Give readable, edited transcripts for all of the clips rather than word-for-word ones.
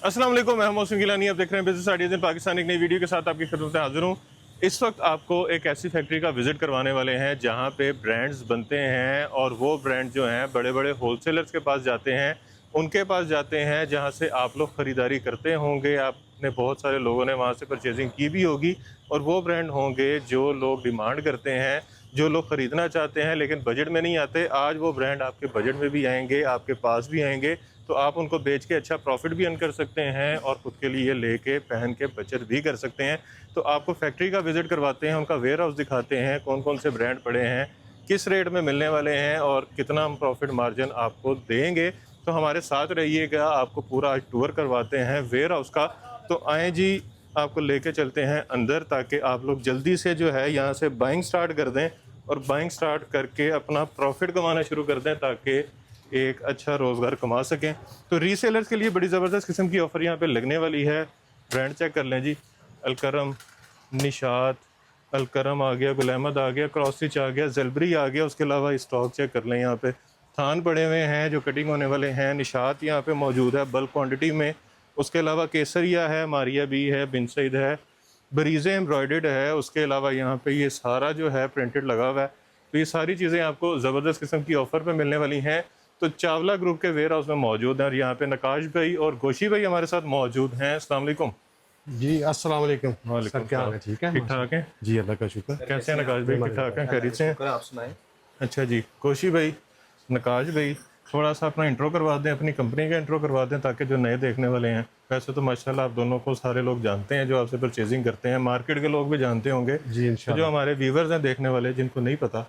अस्सलाम वालेकुम, मैं मौसम गिलानी। आप देख रहे हैं बिजनेस आइडियाज़ इन पाकिस्तान। एक नई वीडियो के साथ आपकी खिदमत में हाजिर हूँ। इस वक्त आपको एक ऐसी फैक्ट्री का विज़िट करवाने वाले हैं जहाँ पे ब्रांड्स बनते हैं और वो ब्रांड जो हैं बड़े बड़े होलसेलर्स के पास जाते हैं, उनके पास जाते हैं जहाँ से आप लोग ख़रीदारी करते होंगे। आपने बहुत सारे लोगों ने वहाँ से परचेजिंग की भी होगी और वो ब्रांड होंगे जो लोग डिमांड करते हैं, जो लोग ख़रीदना चाहते हैं लेकिन बजट में नहीं आते। आज वो ब्रांड आपके बजट में भी आएंगे, आपके पास भी आएंगे, तो आप उनको बेच के अच्छा प्रॉफिट भी अर्न कर सकते हैं और ख़ुद के लिए लेके पहन के बचत भी कर सकते हैं। तो आपको फैक्ट्री का विज़िट करवाते हैं, उनका वेयर हाउस दिखाते हैं, कौन कौन से ब्रांड पड़े हैं, किस रेट में मिलने वाले हैं और कितना हम प्रॉफिट मार्जिन आपको देंगे। तो हमारे साथ रहिएगा, आपको पूरा आज टूर करवाते हैं वेयर हाउस का। तो आएँ जी, आपको लेके चलते हैं अंदर ताकि आप लोग जल्दी से जो है यहाँ से बाइंग स्टार्ट कर दें और बाइंग स्टार्ट करके अपना प्रॉफिट कमाना शुरू कर दें ताकि एक अच्छा रोज़गार कमा सकें। तो रीसेलर्स के लिए बड़ी ज़बरदस्त किस्म की ऑफ़र यहाँ पे लगने वाली है। ब्रांड चेक कर लें जी, अलकरम, निशात, अलकरम आ गया, गुल अहमद आ गया, क्रॉस स्टिच आ गया, ज़लबरी आ गया। उसके अलावा स्टॉक चेक कर लें, यहाँ पे थान पड़े हुए हैं जो कटिंग होने वाले हैं। निशात यहाँ पे मौजूद है बल्क क्वान्टिटी में। उसके अलावा केसरिया है, मारिया बी है, बिन सईद है, बरीज़े एम्ब्रॉयडर्ड है। उसके अलावा यहाँ पे ये सारा जो है प्रिंटेड लगा हुआ है। तो ये सारी चीज़ें आपको ज़बरदस्त किस्म की ऑफ़र पे मिलने वाली हैं। तो चावला ग्रुप के वेयर हाउस में मौजूद हैं और यहाँ पे नकाश भाई और गोशी भाई हमारे साथ मौजूद हैं। अस्सलाम वालेकुम। जी अस्सलाम वालेकुम। वालेकुम सर क्या हाल है? ठीक है, ठीक ठाक हैं जी अल्लाह का शुक्र। कैसे हैं नकाश भाई? ठीक ठाक हैं, खैरियत से हैं? आप सुनाएं। अच्छा जी, गोशी भाई, नकाश भाई, थोड़ा सा अपना इंट्रो करवा दें, अपनी कंपनी का इंट्रो करवा दें ताकि जो नए देखने वाले हैं, वैसे तो माशाल्लाह आप दोनों को सारे लोग जानते हैं जो आपसे परचेजिंग करते हैं, मार्केट के लोग भी जानते होंगे। जी तो इंशाल्लाह। जो हमारे व्यूवर्स हैं देखने वाले जिनको नहीं पता,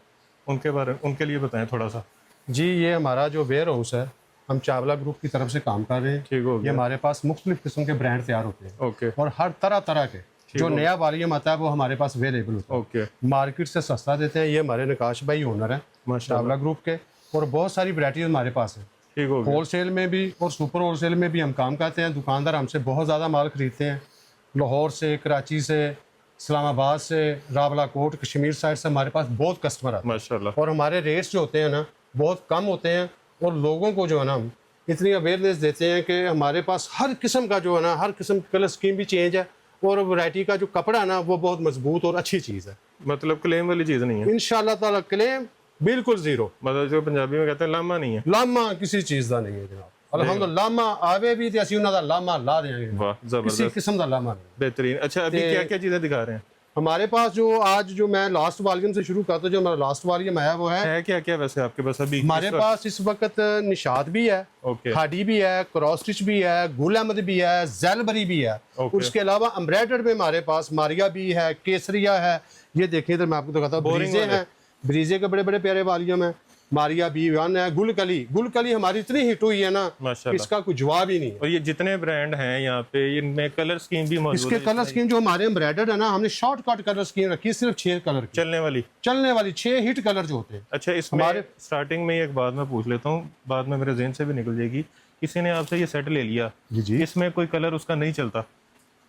उनके लिए बताएं थोड़ा सा। जी ये हमारा जो वेयर हाउस है, हम चावला ग्रुप की तरफ से काम कर रहे हैं। ठीक हो ये गया। हमारे पास मुख्तलिफ किस्म के ब्रांड तैयार होते हैं ओके और हर तरह तरह के जो नया वॉल्यूम आता है वो हमारे पास अवेलेबल होता है। ओके, मार्केट से सस्ता देते हैं। ये हमारे नकाश भाई ओनर हैं माशाल्लाह, चावला ग्रुप के, और बहुत सारी वैरायटीज हमारे पास हैं। ठीक हो गया। होलसेल में भी और सुपर होलसेल में भी हम काम करते हैं। दुकानदार हमसे बहुत ज़्यादा माल खरीदते हैं। लाहौर से, कराची से, इस्लामाबाद से, रावला कोट, कश्मीर साइड से हमारे पास बहुत कस्टमर आते हैं माशाल्लाह, और हमारे रेट्स जो होते हैं ना बहुत कम होते हैं। और लोगों को जो है ना हम इतनी अवेयरनेस देते हैं कि हमारे पास हर किस्म का जो है ना, हर किस्म कलर स्कीम भी चेंज है और वैरायटी का जो कपड़ा है ना वो बहुत मजबूत और अच्छी चीज़ है। मतलब क्लेम वाली चीज़ नहीं है, इंशाल्लाह ताला क्लेम बिल्कुल ज़ीरो। मतलब जो पंजाबी में कहते हैं लामा नहीं है। लामा किसी चीज़ का नहीं है जनाब। अल्हम्दुलिल्लाह लामा आवे भी तो असं उन्होंने लामा ला देंगे, वाह, किसी ज़बरदस्त, किस्म का लामा नहीं। बेहतरीन। अच्छा, अभी क्या क्या चीज़ें दिखा रहे हैं? हमारे पास जो आज जो मैं लास्ट वॉल्यूम से शुरू करता हूँ, जो हमारा लास्ट वॉल्यूम आया वो है क्या क्या वैसे आपके पास अभी हमारे पास इस वक्त निशात भी है, ओके, खाडी भी है, क्रॉस स्टिच भी है, गुल अहमद भी है, ज़ैलबरी भी है। ओके। उसके अलावा एम्ब्रॉयडर्ड में हमारे पास मारिया भी है, केसरिया है। ये देखिए इधर मैं आपको दिखाता हूँ, बोरिंग ब्रीजे वाले। हैं, ब्रीजे के बड़े बड़े प्यारे वॉल्यूम है। मारिया बी वन है, गुल कली हमारी इतनी हिट हुई है ना, माशाल्लाह। इसका कोई जवाब ही नहीं है। और ये जितने ब्रांड हैं यहाँ पे, इनमें कलर स्कीम भी मौजूद इसके है? कलर स्कीम जो हमारे एम्ब्रॉयडर्ड है ना, हमने शॉर्टकट कलर स्कीम रखी है, सिर्फ 6 कलर की चलने वाली। चलने वाली 6 हिट कलर जो होते हैं। अच्छा, इसमें हमारे- स्टार्टिंग में एक बात मैं पूछ लेता हूँ, बाद में मेरे जहन से भी निकल जाएगी। किसी ने आपसे ये सेट ले लिया, जी जी, इसमें कोई कलर उसका नहीं चलता?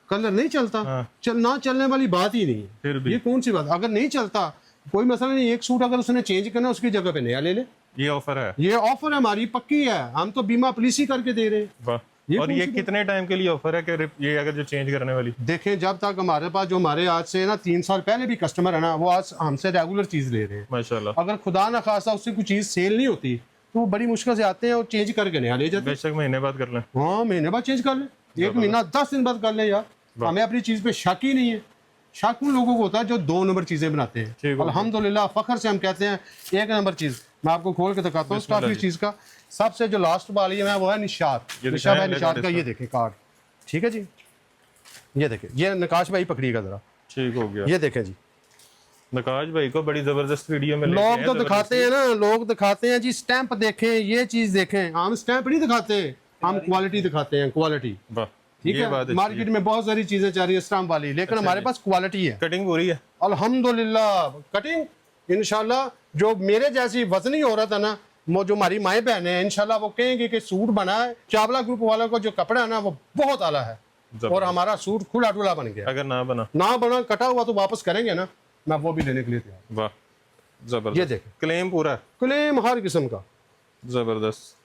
कलर नहीं चलता, हाँ। ना चलने वाली बात ही नहीं है। फिर भी ये कौन सी बात? अगर नहीं चलता कोई मसला नहीं, एक सूट अगर उसने चेंज करना उसकी जगह पे नया ले ले। ये ऑफर है? ये ऑफर है हमारी, पक्की है। हम तो बीमा पॉलिसी करके दे रहे हैं। वाह। ये और कौन ये सी कितने टाइम के लिए ऑफर है कि ये अगर जो चेंज करने वाली? देखें, जब तक हमारे पास जो हमारे आज से ना 3 साल पहले भी कस्टमर है ना, वो आज हमसे रेगुलर चीज ले रहे हैं। माशाल्लाह, अगर खुदा ना खासा उससे कोई चीज सेल नहीं होती तो वो बड़ी मुश्किल से आते हैं और चेंज करके नया ले जाते हैं। बेशक महीने बाद कर लें। हाँ, महीने बाद चेंज कर ले, 1 महीना 10 दिन बाद कर ले यार। हमें अपनी चीज पे शक ही नहीं है। शक उन लोगों को होता है जो 2 नंबर चीजें बनाते हैं। ठीक हो गया। अल्हम्दुलिल्लाह फखर से हम कहते हैं 1 नंबर चीज। मैं आपको खोल के दिखाता हूँ काफी चीज का। सबसे जो लास्ट वाली है वो है निशात। ये निशात दिखाएं, है, निशात का इसका। ये देखें कार्ड। ठीक है जी, ये देखें, ये नकाश भाई पकड़िएगा जरा, ठीक हो गया। ये देखें जी। नकाश भाई को बड़ी जबरदस्त वीडियो में लेके लोग आए, तो जबरदस्त। दिखाते हैं ना, लोग दिखाते हैं जी स्टैंप देखें, ये चीज देखें। हम स्टैंप नहीं दिखाते, हम क्वालिटी दिखाते हैं, क्वालिटी। वाह, ठीक ये है, बात अच्छी मार्केट में बहुत सारी चीजें चाह रही है स्टैंप वाली, लेकिन हमारे पास क्वालिटी है। है। कटिंग पूरी है? अल्हम्दुलिल्लाह कटिंग इंशाल्लाह। जो मेरे जैसी वजनी औरत है ना, वो जो हमारी माएँ बहन है, इंशाल्लाह वो कहेंगे कि सूट बना है। चावला ग्रुप वालों का जो कपड़ा है ना वो बहुत आला है और हमारा सूट खुला टुला बन गया। अगर ना बना, ना बना कटा हुआ तो वापस करेंगे ना, मैं वो भी लेने के लिए तैयार। वाह, जबरदस्त। ये देखें, क्लेम पूरा है? क्लेम हर किस्म का, जबरदस्त।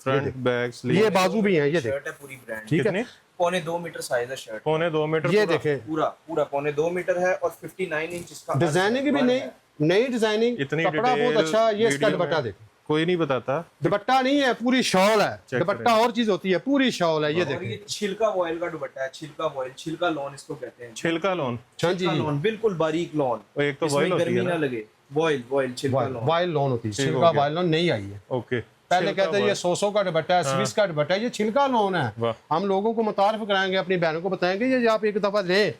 फ्रंट बैक स्लीव ये बाजू भी हैं, ये देखें। शर्ट है पूरी ब्रांड। ठीक है, कितनी? 2.25 साइज है शर्ट, 2.25 ये पूरा। देखें पूरा पूरा 2.25 मीटर है और 59 इंच इसका डिजाइनिंग भी नई नई डिजाइनिंग, इतनी कपड़ा बहुत डिटेल अच्छा। ये इसका वीडियो दुपट्टा में देखो, कोई नहीं बताता। दुपट्टा नहीं है, पूरी शॉल है। चेक दुपट्टा और चीज होती है, पूरी शॉल है। ये और देखें, ये छिलका वॉयल का दुपट्टा है, छिलका वॉयल, छिलका लॉन इसको कहते हैं। छिलका लोन, हाँ जी छिलका लॉन, बिल्कुल बारीक लॉन, और एक तो जिसमें वॉयल होती गर्मी है ना ना। लगे। वॉयल वॉयल छिलका लॉन। वाइल लॉन होती है, ठीक हो छिलका गया। वाइल लॉन नहीं आई है। ओके, पहले छिलका कहते हैं ये वॉयल। 100 का दुपट्टा है, स्विस का दुपट्टा है, ये छिलका लॉन है। वाह। हम लोगों को मुतारिफ कराएंगे, अपनी बहनों को बताएंगे ये आप एक दफा लें,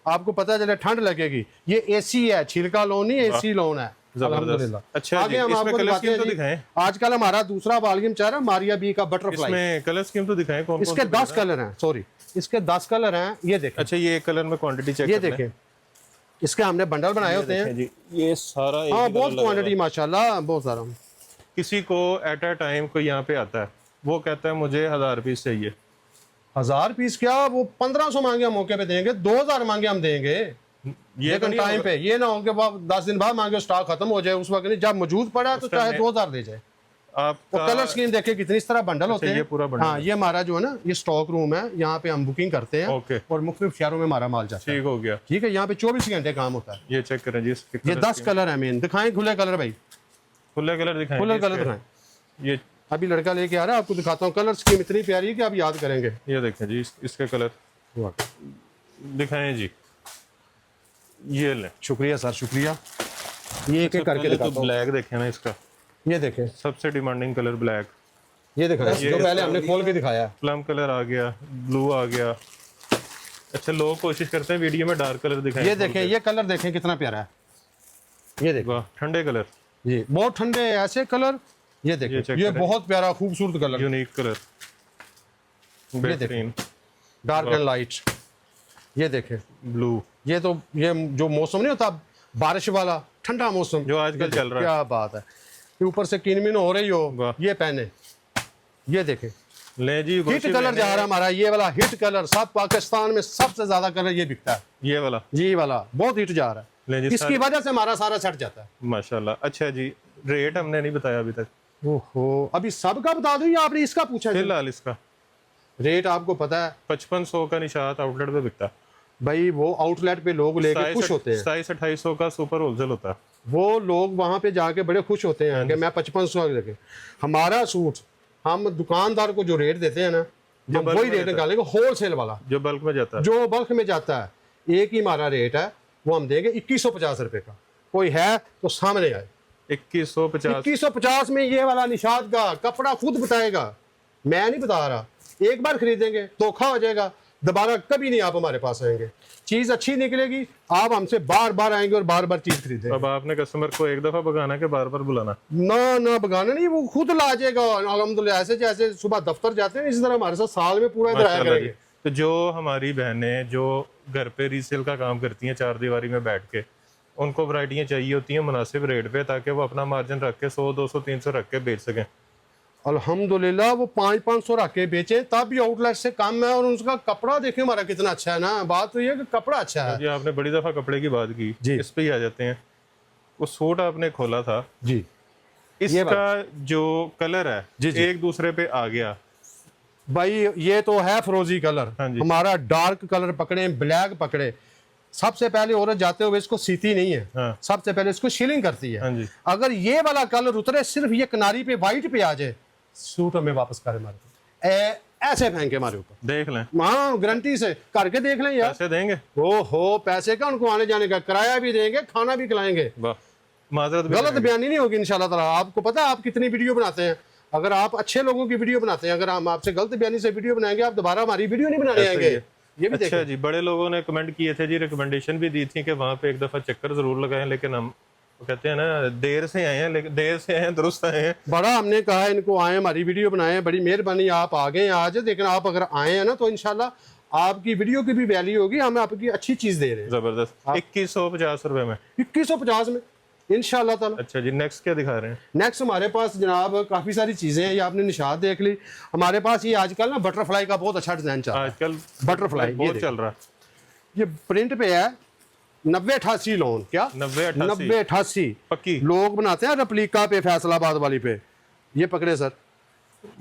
आपको पता चले ठंड लगेगी। ये एसी है, छिलका लॉन नहीं, एसी लॉन है। जबरदस्त। अल्हम्दुलिल्लाह। अच्छा जी, आगे हम इसमें आपको कलर दिखाते स्कीम हैं तो जी। दिखाएं। आजकल हमारा दूसरा वाल्यूम चल रहा है मारिया बी का बटरफ्लाई। इसमें कलर स्कीम तो दिखाएं, कौन इसके 10 कलर हैं, सॉरी इसके 10 कलर हैं। ये देखें, अच्छा, ये एक कलर में क्वांटिटी चेक ये कर लें। देखें, इसके हमने बंडल बनाए होते हैं। जी, ये सारा एक हाँ, ही बहुत कलर लगा हुआ क्वांटिटी माशाल्लाह, बहुत सारा। है। किसी को एट अ टाइम कोई यहाँ पे आता है, वो कहता है मुझे 1000 पीस चाहिए, 1000 पीस क्या, वो 1500 मांगे हम मौके पे देंगे, 2000 मांगे हम देंगे। ये तो लेकिन नहीं टाइम होगा। पे ये ना हो कि 10 दिन बाद मांगे, स्टॉक खत्म हो जाए, उस वक्त नहीं। जब मौजूद पड़ा तो उसका चाहे मैं- 2000 दे जाए। और आपका कलर स्कीम देखिए कितनी, इस तरह बंडल होते हैं। ये पूरा बंडल हाँ, है। ये हमारा जो है ना, ये स्टॉक रूम है, यहाँ पे हम बुकिंग करते हैं ओके। और मुख्तलिफ शहरों में हमारा माल जाता है। ठीक हो गया। ठीक है, यहाँ पे 24 घंटे काम होता है। ये चेक करें जी, इसके ये कलर 10 कलर है मेन। दिखाएं खुले कलर भाई, खुले कलर दिखाएं। खुले जी कलर इसके। दिखाएं। ये अभी लड़का लेके आ रहा है, आपको दिखाता हूँ। कलर स्कीम इतनी प्यारी है कि आप याद करेंगे। ये देखें जी, इसके कलर दिखाएं जी। ये ले, शुक्रिया सर, शुक्रिया। ये एक एक करके पहले तो दिखाता हूँ। ब्लैक देखें ना इसका, ये देखें, सबसे डिमांडिंग कलर ब्लैक। ये दिखाएं, ये- जो पहले हमने खोल के दिखाया। प्लम कलर आ गया, ब्लू आ गया। अच्छा, लोग कोशिश करते हैं वीडियो में डार्क कलर दिखाएं। ये देखें, ये कलर देखें कितना प्यारा है। ये देखें, वाह, ठंडे कलर, ये बहुत ठंडे ऐसे कलर। ये देखें, ये चेक ये करें। बहुत प्यारा खूबसूरत कलर, यूनिक कलर, बेहतरीन। Dark and light. ये देखें, ब्लू, ये तो ये जो मौसम नहीं होता बारिश वाला, ठंडा मौसम जो आजकल चल रहा है। क्या बात है। ये ऊपर से किनमिन हो रही हो, वाह। ये पहने। ये देखें, ले जी, हिट गोशी कलर मैंने- जा रहा है हमारा, ये वाला हिट कलर। सब पाकिस्तान में सबसे ज्यादा कलर ये बिकता है, ये वाला। ये वाला बहुत हिट जा रहा ले है। जी, इसकी वजह से हमारा सारा छट जाता है। माशाल्लाह। अच्छा जी, रेट हमने नहीं बताया अभी तक, ओहो, अभी सबका बता दो या आपने इसका पूछा? फिलहाल इसका रेट आपको पता है 5500 का निशात आउटलेट पे बिकता है। भाई, वो आउटलेट पे लोग लेके खुश होते हैं। 2700-2800 का सुपर होलसेल होता है। वो लोग वहां पे जाके बड़े खुश होते हैं कि मैं 5500 लेके। हमारा सूट हम दुकानदार को जो रेट देते हैं ना, जो हम बल्क वही में रेट देता है। निकालेंगे, होलसेल वाला जो बल्क में जाता है। जो बल्क में जाता है। एक ही हमारा रेट है, वो हम देंगे 2150 रुपए का। कोई है तो सामने आए। 2150। 2150 में ये वाला निशाद का कपड़ा खुद बताएगा, मैं नहीं बता रहा। एक बार खरीदेंगे धोखा हो जाएगा, दोबारा कभी नहीं आप हमारे पास आएंगे। चीज अच्छी निकलेगी, आप हमसे बार बार आएंगे और बार बार चीज खरीदेंगे। अब आपने कस्टमर को एक दफा भगाना के बार बार बुलाना। ना ना बगाना नहीं, वो खुद ला जाएगा अल्हम्दुलिल्लाह। ऐसे जैसे सुबह दफ्तर जाते हैं, इसी तरह हमारे साथ साल में पूरा इधर आया माशाल्लाह जी। करेंगे। तो जो हमारी बहनें जो घर पे रीसेल का काम करती हैं, चार दीवारी में बैठ के, उनको वैरायटियाँ चाहिए होती हैं मुनासिब रेट पे, ताकि वो अपना मार्जिन रख के 100, 200, 300 रख के बेच सकें। अल्हम्दुलिल्लाह वो 500-500 रख के बेचे, तब भी आउटलेट से कम है। और उसका कपड़ा देखिए हमारा कितना अच्छा है ना। बात तो ये है कि कपड़ा अच्छा है जी, आपने बड़ी दफा कपड़े की बात की, जी। इस पे ही आ जाते हैं। वो सूट आपने खोला था, जी। इसका जो कलर है जी, जी। एक दूसरे पे आ गया। भाई ये तो है फिरोजी कलर, हाँ जी। हमारा डार्क कलर पकड़े, ब्लैक पकड़े। सबसे पहले औरत जाते हुए इसको सीती नहीं है, हाँ। सबसे पहले इसको शीलिंग करती हाँ है। जी। अगर ये वाला कलर उतरे, सिर्फ ये किनारी पे वाइट पे आ जाए, सूट हमें वापस करे हमारे ऐसे फेंके हमारे ऊपर। देख लें, हाँ, गारंटी से करके देख लें यार। पैसे देंगे। ओहो, पैसे का उनको आने जाने का किराया भी देंगे, खाना भी खिलाएंगे। वाह, माजरत भी गलत करेंगे। बयानी नहीं होगी इंशाल्लाह ताला। आपको पता है आप कितनी वीडियो बनाते हैं। अगर आप अच्छे लोगों की वीडियो बनाते हैं, अगर हम आपसे गलत बयानी से वीडियो बनाएंगे, आप दोबारा हमारी वीडियो नहीं बनाने ऐसे ही आएंगे। है। ये भी अच्छा देखिए। जी, बड़े लोगों ने कमेंट किए थे जी, रिकमेंडेशन भी दी थी कि वहाँ पे एक दफ़ा चक्कर ज़रूर लगाएं, लेकिन हम वो कहते हैं ना, देर से आए हैं, लेकिन देर से आए हैं, दुरुस्त आए हैं। बड़ा हमने कहा इनको आए, हमारी वीडियो बनाए, बड़ी मेहरबानी, आप आ गए आज। लेकिन आप अगर आए हैं ना, तो इंशाल्लाह आपकी वीडियो की भी वैल्यू होगी। हम आपकी अच्छी चीज दे रहे हैं ज़बरदस्त। 2150 रुपए में। 2150 में इंशाल्लाह ताला। अच्छा जी, नेक्स्ट क्या दिखा रहे हैं? नेक्स्ट हमारे पास जनाब काफी सारी चीजें हैं। ये आपने निशात देख ली। हमारे पास ये आजकल ना बटरफ्लाई का बहुत अच्छा डिजाइन चल रहा है। आजकल बटरफ्लाई बहुत ये चल रहा है। ये प्रिंट पे है 9088 लोन, क्या 9088 9088 पक्की। लोग बनाते हैं रेप्लिका पे, फैसलाबाद वाली पे। ये पकड़े सर,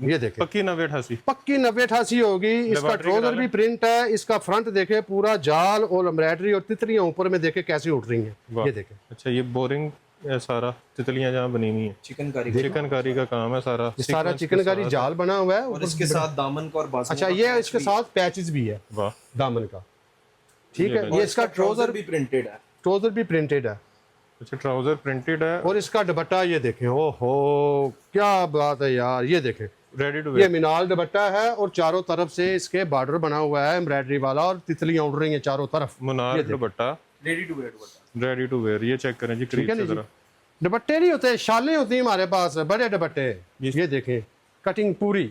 ये देखें पक्की 9088 पक्की 9088 होगी। इसका लेबॉर्ट्री ट्राउजर करा भी प्रिंट है, इसका फ्रंट देखे पूरा जाल और एम्ब्रॉयडरी और तितलियां ऊपर में देखे कैसी उठ रही हैं, वाह। ये देखें। अच्छा ये बोरिंग सारा तितलियां जहाँ बनी हुई है, चिकनकारी का काम है सारा, ये सारा सीक्वेंस के चिकनकारी साथ। जाल बना हुआ है और इसके साथ दामन का और बाजू अच्छा का ये पैच इसके भी साथ पैचेस भी है वाह। दामन का, ठीक ये है। और ये इसका ट्राउजर भी प्रिंटेड है। ट्राउजर भी प्रिंटेड है अच्छा ट्राउजर प्रिंटेड है और इसका दुपट्टा ये देखें, ओहो क्या बात है यार, ये देखें रेडी टू ये वेयर। मिनाल दुपट्टा है और चारों तरफ से इसके बॉर्डर बना हुआ है एम्ब्रॉयडरी वाला और तितलियां उड़ रही हैं चारों तरफ। Munnar dupatta ready to wear dupatta. Ready to wear, ये चेक करें जी ठीक है करीब ना से जी, जरा। दुपट्टे नहीं होते, शालें होती हैं हमारे पास, बड़े दुपट्टे। ये देखें कटिंग पूरी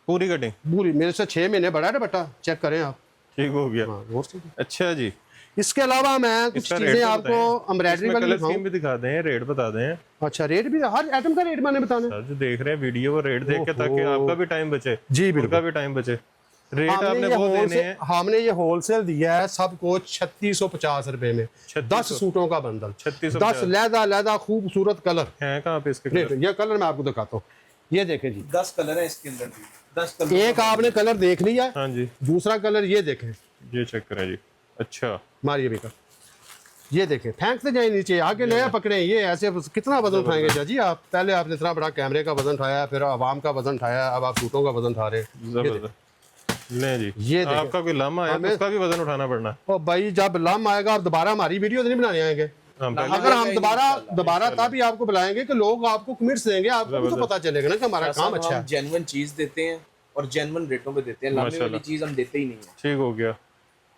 पूरी कटिंग पूरी, मेरे से 6 महीने बड़ा दुपट्टा, चेक करें आप। ठीक हो गया। हाँ, गौर से। अच्छा जी, इसके अलावा मैं कुछ इसका चीजें रेट तो आपको बताएं। एम्ब्रॉयडरी इसमें वाली कलर दिखाऊं। स्कीम भी दिखा दें, रेट बता दें। अच्छा रेट भी, हर आइटम का रेट मैंने बताना है। सर जो देख रहे हैं वीडियो वो रेट देख के, ताकि ओहो। आपका भी टाइम बचे, जी उनका बिल्कुल। भी टाइम बचे। रेट आपने वो देने हैं हमने ये होलसेल दिया है सबको 3650 रुपए में, 10 सूटों का बंडल, 3650 10 लहदा खूबसूरत कलर। हैं कहाँ पे इसके रेट कलर? ये कलर मैं आपको दिखाता हूँ, ये देखें जी, 10 कलर है इसके अंदर भी। 10 कलर एक आपने कलर देख लिया, हाँ जी, दूसरा कलर ये देखें, ये चेक करें जी। अच्छा मारिए बेटा, ये देखें, फेंकते जाए नीचे, आगे नया पकड़े, ये ऐसे कितना वजन उठाएंगे जाजी आप? पहले आपने इतना बड़ा कैमरे का वजन उठाया, फिर आवाम का वजन उठाया, अब आप सूटों का वजन उठा रहे हैं। जबरदस्त। ले जी, ये देखें। आपका कोई लामा है तो उसका भी वजन उठाना पड़ना है। और भाई जब लम आएगा आप दोबारा हमारी वीडियो तो नहीं बनाने आएंगे, हम पहले अगर हम दोबारा तभी आपको बुलाएंगे कि लोग आपको कमेंट्स देंगे, आपको भी तो पता चलेगा ना कि हमारा काम अच्छा है। जेन्युइन चीज देते हैं और जेन्युइन रेटों पे देते हैं। लाने वाली चीज हम देते ही नहीं है। ठीक हो गया।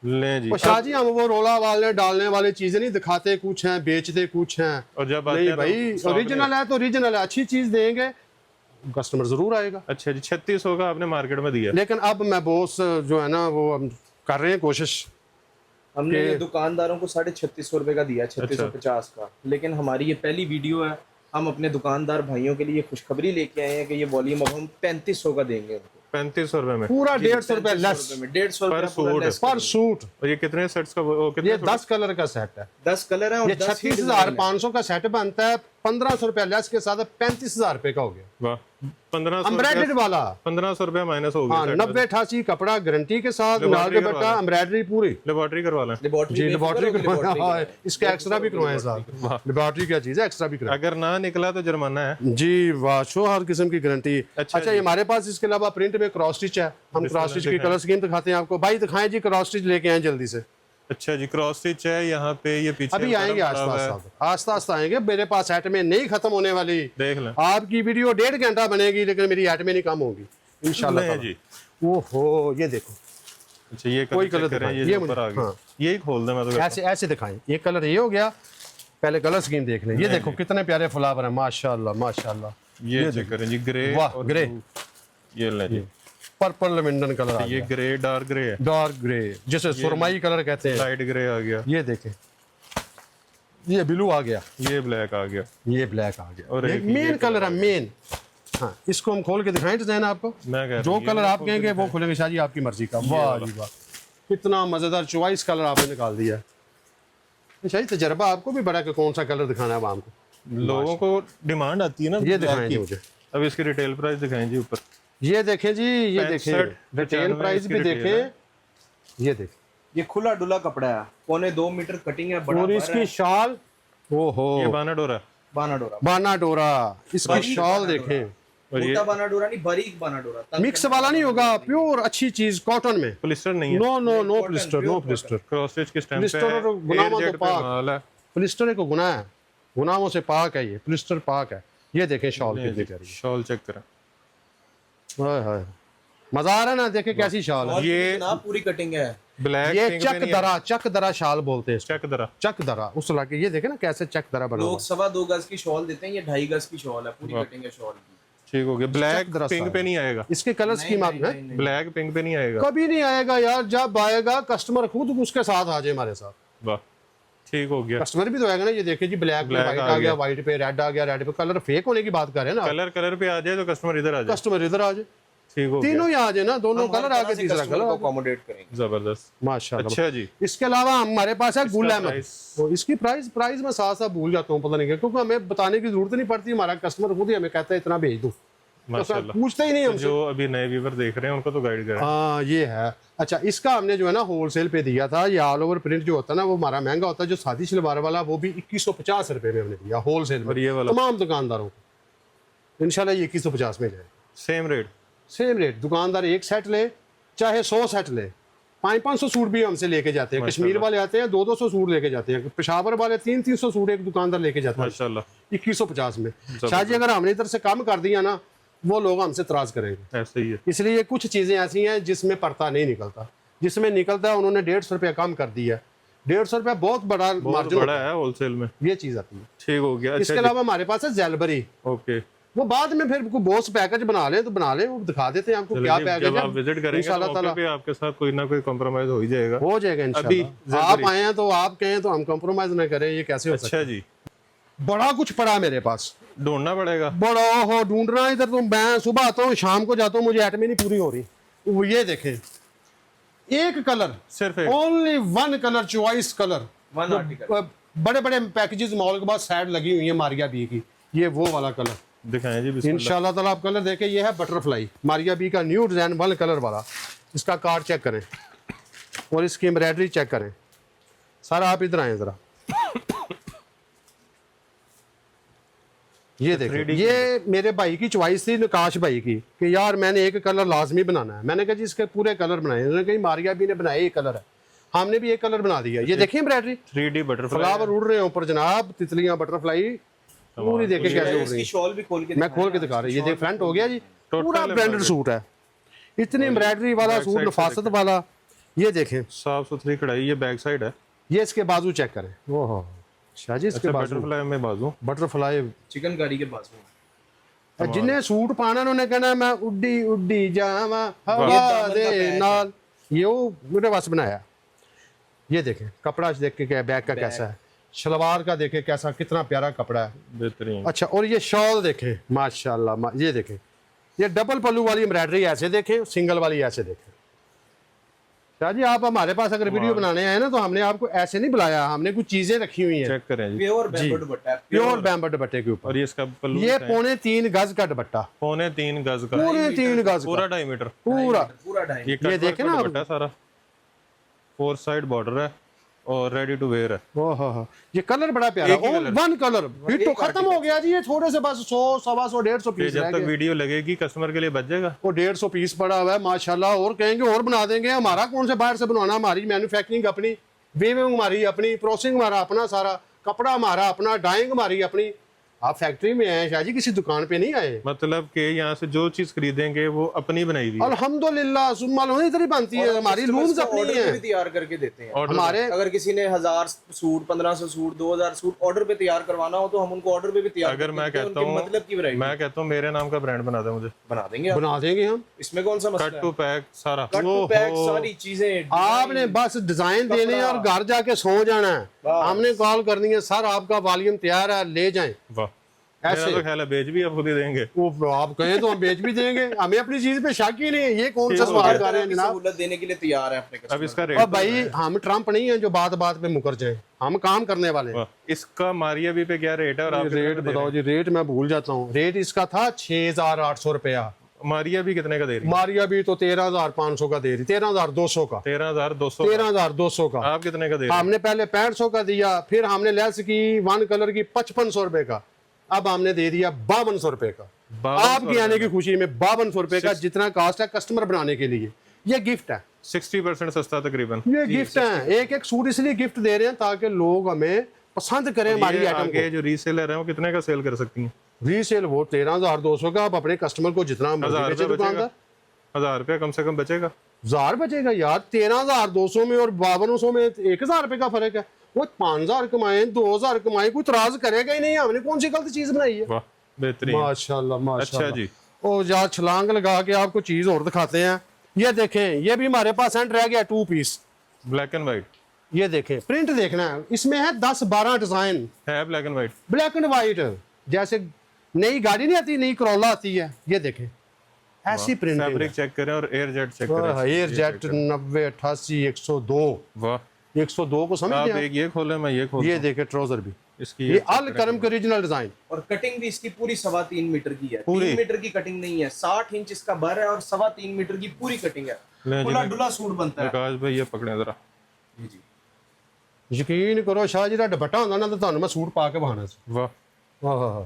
ले जी, और शाह जी हम वो रोला वाले डालने वाली चीजें नहीं दिखाते, कुछ हैं बेचते कुछ हैं। और जब आते नहीं हैं तो भाई सामने- ओरिजिनल है तो ओरिजिनल है, अच्छी चीज देंगे कस्टमर जरूर आएगा। अच्छा जी, 3600 का आपने मार्केट में दिया। लेकिन अब मैं बॉस जो है ना वो हम कर रहे हैं कोशिश, हमने ये दुकानदारों को 3650 रुपए का दिया, 3650 का। लेकिन हमारी ये पहली वीडियो है, हम अपने दुकानदार भाइयों के लिए खुशखबरी लेके आए हैं कि ये वॉल्यूम अब हम 3500 का देंगे उनको। 3500 रुपए में पूरा 150 रुपए लेस 150 पर रुपए सूट। पर सूट। और ये कितने सेट्स का कितने ये 10 कलर का सेट है, 10 कलर है और ये 10 ही डिजाइन है। 36,500 का सेट बनता है, 1500 रुपया लेस के साथ 35,000 रुपए का हो गया, वाह, 1500 एम्ब्रॉयडर्ड वाला। 1500 रुपया माइनस हो हाँ, गया। 9088 कपड़ा गारंटी के साथ, नाल लेबॉर्ट्री दुपट्टा करवा एम्ब्रॉयडरी पूरी। लेबॉर्ट्री करवा लें। लेबॉर्ट्री जी में लेबॉर्ट्री फिगर होगी, करवाए, लेबॉर्ट्री इसके एक्स्ट्रा भी करवाए साथ। लेबॉर्ट्री क्या चीज है, एक्स्ट्रा भी करवाए। अगर ना निकला तो जुर्माना है। जी वाह, शो हर किस्म की गारंटी। अच्छा अच्छा जी। ये हमारे पास इसके अलावा प्रिंट में क्रॉस स्टिच है, हम क्रॉस स्टिच की कलर स्कीम दिखाते हैं आपको। भाई दिखाएं जी, क्रॉस स्टिच लेके आए जल्दी से। अच्छा जी, क्रॉस स्टिच है यहाँ पे, ये पीछे अभी आएंगे बटन पड़ा हुआ है। आस्ता आस्ता आएंगे, मेरे पास सेट में नहीं खत्म होने वाली। देख लें। आपकी वीडियो 1.5 घंटा बनेगी लेकिन मेरी एट में नहीं कम होगी इंशाल्लाह नहीं ताला। जी। ओहो ये देखो, अच्छा ये कोई कलर कलर चेक करें, दिखाएं, ये ये ऊपर आ मुझे- गया। हाँ। यही खोल दें मैं तो ऐसे ऐसे दिखाएं। ये कलर ये हो गया, पहले कलर स्कीम देख लें। ये देखो कितने प्यारे फ्लावर है, माशाल्लाह माशाल्लाह। ये चेक करें जी, ग्रे वाह, और ग्रे। ब्लू। ये लें जी, पर्पल लेवेंडर कलर आ ये गया, ग्रे डार्क ग्रे है, डार्क ग्रे जिसे सुरमई कलर कहते हैं। लाइट ग्रे आ गया, ये देखें, ये ब्लू आ गया, ये ब्लैक आ गया। ये ब्लैक आ गया, और ये एक ये मेन कलर है मेन। हाँ, इसको हम खोल के दिखाएं डिजाइन आपको, मैं कह रहा जो हूँ, ये कलर वाला आप खोल के कहेंगे वो खुलेंगे। शाह जी आपकी मर्जी का। वाह जी वाह, कितना मजेदार चॉइस कलर आपने निकाल दिया है। शाह जी तजर्बा आपको भी बड़ा कि कौन सा कलर दिखाना है आवाम को। लोगों को डिमांड आती है ना ये ब्लैक दिखाएं जी की। मुझे, अब इसकी रिटेल प्राइस दिखाएं जी ऊपर। ये देखें जी, ये देखें 65, रिटेल 95 प्राइस भी इसकी रिटेल देखें। ये देखें, ये खुला डुला कपड़ा है, 1.25 मीटर कटिंग है, बड़ा और भर इसकी है, शाल, ओहो ये बाना डोरा बाना डोरा। बाना डोरा, इसकी बारीक शाल बाना देखें, और ये मोटा बाना डोरा नहीं, बारीक बाना डोरा। तंग मिक्स करने वाला नहीं होगा, प्योर अच्छी चीज कॉटन में। पॉलिस्टर नहीं है। No no no Cotton, polyester, pure no cotton। Polyester. Cross stitch के स्टैम्प पे प्लिस्टर है, और गुनाहों AirJet तो पे पाक। माल है। प्लिस्टर को गुनाह है, गुनाहों से पाक है, ये प्लिस्टर पाक है। ये देखें शॉल कितनी प्यारी शॉल चेक करें, है। हाय हाय, मजा आ रहा है ना, देखे कैसी शॉल है। और ये- ना पूरी कटिंग है। ब्लैक ये पिंक पे चक नहीं है। दरा, चक दरा शाल बोलते हैं इसको। चेक दरा। चक दरा उस इलाके, ये देखे ना कैसे चक दरा बना हुआ लोग 2.25 गज की शॉल देते हैं, ये 2.5 गज की शॉल है, पूरी कटिंग है शॉल की। ठीक हो गया। ब्लैक दरा पिंक style। पे नहीं आएगा। इसके कलर स्कीम आप है नहीं, ब्लैक पिंक पे नहीं आएगा। कभी नहीं आएगा यार, जब आएगा कस्टमर खुद उसके साथ आ जाए हमारे साथ। वाह, ठीक हो गया। कस्टमर भी तो आएगा ना, ये देखिए जी ब्लैक पे Black व्हाइट आ आ गया, गया। व्हाइट पे रेड आ गया, रेड पे कलर फेक होने की बात कर रहे हैं ना। कलर कलर पे आ जाए तो कस्टमर इधर आ जाए। कस्टमर इधर आ जाए, ठीक हो गया, तीनों ही आ जाए ना, दोनों कलर आगे तीसरा कलर कलर को आगे। अकोमोडेट करेंगे। जबरदस्त। माशाल्लाह। अच्छा जी, इसके अलावा हमारे पास है गुल अहमद। price? तो इसकी प्राइस प्राइस मैं साथ साथ भूल जाता हूँ, पता नहीं क्या, क्योंकि हमें बताने की जरूरत नहीं पड़ती, हमारा कस्टमर खुद ही हमें कहता है इतना भेज दो, माशाल्लाह। पूछते ही नहीं तो हमसे। जो अभी नए व्यूवर देख रहे हैं उनको तो गाइड करें। हाँ ये है। अच्छा इसका हमने जो है ना होलसेल पे दिया था। ये ऑल ओवर प्रिंट जो होता है ना वो हमारा महंगा होता है। जो सादी शलवार वाला वो भी 2150 रुपए में हमने दिया होलसेल में, और ये वाला? तमाम दुकानदारों को इंशाल्लाह ये 2150 में जाए। Same rate? Same rate. दुकानदार एक सेट ले चाहे 100 सेट ले, 500-500 सूट भी हमसे लेके जाते हैं। कश्मीर वाले आते हैं 200-200 सूट लेके जाते हैं। पेशावर वाले 300-300 सूट एक दुकानदार लेके जाता है माशाल्लाह। 2150 में। शायद अगर हमने इधर से कम कर दिया ना वो लोग हमसे इतराज करेंगे। ऐसे ही है। इसलिए कुछ चीज़ें ऐसी हैं जिसमें पर्दा नहीं निकलता, जिसमें निकलता है उन्होंने 150 रुपया कम कर दिया। 150 रुपया बहुत बड़ा बहुत मार्जिन बड़ा है होलसेल में, ये चीज़ आती है। ठीक हो गया। इसके अच्छा अलावा हमारे पास है जेलबरी। ओके, वो बाद में फिर कोई बॉस पैकेज बना ले तो बना ले, वो दिखा देते हैं आपको क्या पैकेज जब है। आप विजिट करेंगे तो इंशाल्लाह मौके ताला पे आपके साथ कोई ना कोई कॉम्प्रोमाइज हो ही जाएगा। हो जाएगा अभी इंशाल्लाह। आप आए हैं तो आप कहें तो हम कॉम्प्रोमाइज ना करें, ये कैसे हो सकता अच्छा जी, है। बड़ा कुछ पड़ा मेरे पास, ढूंढना पड़ेगा। बड़ा हो ढूंढना। इधर तो मैं सुबह आता हूँ शाम को जाता हूँ, मुझे आइटम नहीं पूरी हो रही। वो ये देखें, एक कलर, सिर्फ एक? Only one colour, choice colour, one article. बड़े बड़े पैकेजेस मॉल के बाद साइड लगी हुई है मारिया बी की। ये वो वाला कलर दिखाएं जी बिस्मिल्लाह। इंशाल्लाह ताला आप कलर देखें। ये है बटरफ्लाई मारिया बी का न्यू डिजाइन, वन कलर वाला। इसका कार्ड चेक करें और इसकी एम्ब्रॉयडरी चेक करें। सारा आप इधर आए जरा, ये देखें। ये मेरे भाई की चॉइस थी, नकाश भाई की, कि यार मैंने एक कलर लाजमी बनाना है। मैंने कहा जी इसके पूरे कलर बनाए। उन्होंने कहा मारिया बी ने बनाए ये कलर है, हमने भी एक कलर बना दिया। ये देखिए एम्ब्रॉयडरी, 3D बटरफ्लाई। फ्लावर उड़ रहे हैं ऊपर जनाब, तितलियां बटरफ्लाई पूरी देखे कैसे उड़ रही इसकी है। शॉल भी खोल के मैं खोल के दिखा रही हूँ। ये देख फ्रंट हो गया जी, पूरा Total ब्रांडेड सूट है। इतनी एम्ब्रॉयडरी वाला सूट, side नफासत वाला। ये देखें, साफ सुथरी कढ़ाई। ये बैक साइड है। ये इसके बाजू चेक करें। ओहो शाह जी, इसके अच्छा, बाजू बटरफ्लाई में बाजू। बटरफ्लाई। चिकनकारी के बाजू। जिन्हें सूट पाना उन्होंने कहना मैं उड्डी उड्डी जावा हवा दे नाल, ये वो मेरे पास बनाया। ये देखें कपड़ा देख के क्या बैग का कैसा है, शलवार का देखें कैसा, कितना प्यारा कपड़ा है, बेहतरीन। अच्छा। और ये शॉल देखें माशाल्लाह, ये देखें, ये डबल पल्लू वाली एम्ब्रॉयडरी ऐसे देखें, सिंगल वाली ऐसे देखें। शाह जी आप हमारे पास अगर वीडियो बनाने आए ना तो हमने आपको ऐसे नहीं बुलाया, हमने कुछ चीजें रखी हुई हैं। चेक करें जी। प्योर बैम्बू दुपट्टा है, प्योर बैम्बो दुपट्टे के ऊपर। और ये इसका पल्लू ये दिखाएं। 3.5 गज का दुपट्टा, 3.25 गज का, पूरे 3 गज पूरा का 2.5 मीटर। पूरा। पूरा ढाई। ये कट देखें वर्क ना का आप। दुपट्टा सारा, 4 साइड बॉर्डर है और रेडी टू वेयर है। ओहो ये कलर बड़ा प्यारा, एक ही और कलर। One colour. फिर तो खत्म हो गया जी, ये थोड़े से बस 100 125 150 ये पीस जब रह तक गए। वीडियो लगेगी कस्टमर के लिए बच जाएगा। वो 150 पीस पड़ा हुआ है माशाल्लाह, और कहेंगे और बना देंगे। हमारा कौन से बाहर से बनवाना, हमारी मैन्युफैक्चरिंग अपनी, वीविंग हमारी अपनी, प्रोसेसिंग हमारा अपना, सारा कपड़ा हमारा अपना, डाइंग हमारी अपनी। आप फैक्ट्री में आए शाह जी, किसी दुकान पे नहीं आए। मतलब कि यहाँ से जो चीज खरीदेंगे वो अपनी बनाई हुई है। अल्हम्दुलिल्लाह सुम्मा इधर ही बनती है, हमारी लूम्स अपनी ऑर्डर पे है भी तैयार करके देते हैं। ऑर्डर हमारे। अगर किसी ने 1000 सूट, 1500 सूट, 2000 सूट ऑर्डर पे तैयार करवाना हो तो हम उनको ऑर्डर पे भी तैयार अगर मैं करके देते हैं, कहता उनके हूँ, मतलब की वैरायटी मैं कहता हूँ मेरे नाम का ब्रांड बना दे मुझे, बना देंगे आप। बना देंगे हम। इसमें कौन सा मसला कट है? टू पैक सारा। कट टू पैक सारी चीजें। आपने बस डिजाइन देने हैं और घर जाके सो जाना है। हमने कॉल करनी है, सर आपका वॉल्यूम तैयार है, ले जाएं। वाह, ऐसे। मेरा तो ख्याल है बेच भी आप खुद ही देंगे। वो आप कहें तो हम बेच भी देंगे, हमें अपनी चीज पे शक ही नहीं है। ये कौन सा सवाल कर रहे हैं जनाब। सहूलत देने के लिए तैयार है अपने अब कस्टमर इसका और रेट भाई हम ट्रम्प नहीं है जो बात बात पे मुकर जाए, हम काम करने वाले हैं। इसका मारिया भी पे क्या रेट है और आप रेट बताओ जी, रेट मैं भूल जाता हूँ। रेट इसका था 6800 रुपया। मारिया भी कितने का दे रही है? मारिया भी तो 13500 का दे रही, 13200 का, 13200। 13200 का। आप कितने का दे रहे हैं? हमने पहले 6500 का दिया, फिर हमने लेस की वन कलर की 5500 रुपए का, अब हमने दे दिया 5200 रुपए का। 5200 आपकी आने की खुशी में 5200 रुपए का, जितना कॉस्ट है कस्टमर बनाने के लिए। ये गिफ्ट है, 60% सस्ता तकरीबन। ये गिफ्ट है। एक एक सूट इसलिए गिफ्ट दे रहे हैं ताकि लोग हमें पसंद करें हमारी ये आइटम आगे को। जो रीसेलर है वो कितने का सेल कर सकती हैं? रीसेल वो 13200 का। आप अपने कस्टमर को जितना मर्जी 1000 बेचे रुपये दुकानदार, बचेगा, 1000 रुपये कम से कम बचेगा। 1000 बचेगा यार। 13200 में और 5200 में 1000 रुपए का फर्क है। वो 5000 कमाए, 2000 कमाए, कोई इतराज करेगा ही नहीं। हमने कौन सी गलत चीज बनाई है। वाह बेहतरीन। माशाल्लाह माशाल्लाह। अच्छा जी। ओ यार छलांग लगा के आपको चीज और दिखाते हैं। ये देखें, ये भी हमारे पास एंड रह गया 2 पीस। ब्लैक एंड व्हाइट ये देखें, प्रिंट देखना है, इसमें है 10-12 डिजाइन, है, black and white. Black and white. जैसे नई गाड़ी नहीं आती, नई करोला आती है, ये देखें ऐसी प्रिंट। फैब्रिक चेक करें और एयर जेट चेक करें। एयर जेट 90 88 102 वाह, 102 को समझ आप गए। एक ये खोले, मैं ये खोल। ये देखे ट्राउजर भी इसकी ये अल करम का ओरिजिनल डिजाइन। और कटिंग भी इसकी पूरी 3.25 मीटर की है। पूरी? 3 मीटर की कटिंग नहीं है, 60 इंच इसका बर है और 3.25 मीटर की पूरी कटिंग है। ले जी, खुला डुला सूट बनता है। विकास भाई ये पकड़े जरा। जी जी। यकीन करो शाह जी दा दुपट्टा होंदा ना तो ਤੁਹਾਨੂੰ मैं सूट पा के बहाना सी। वाह, वाह वाह।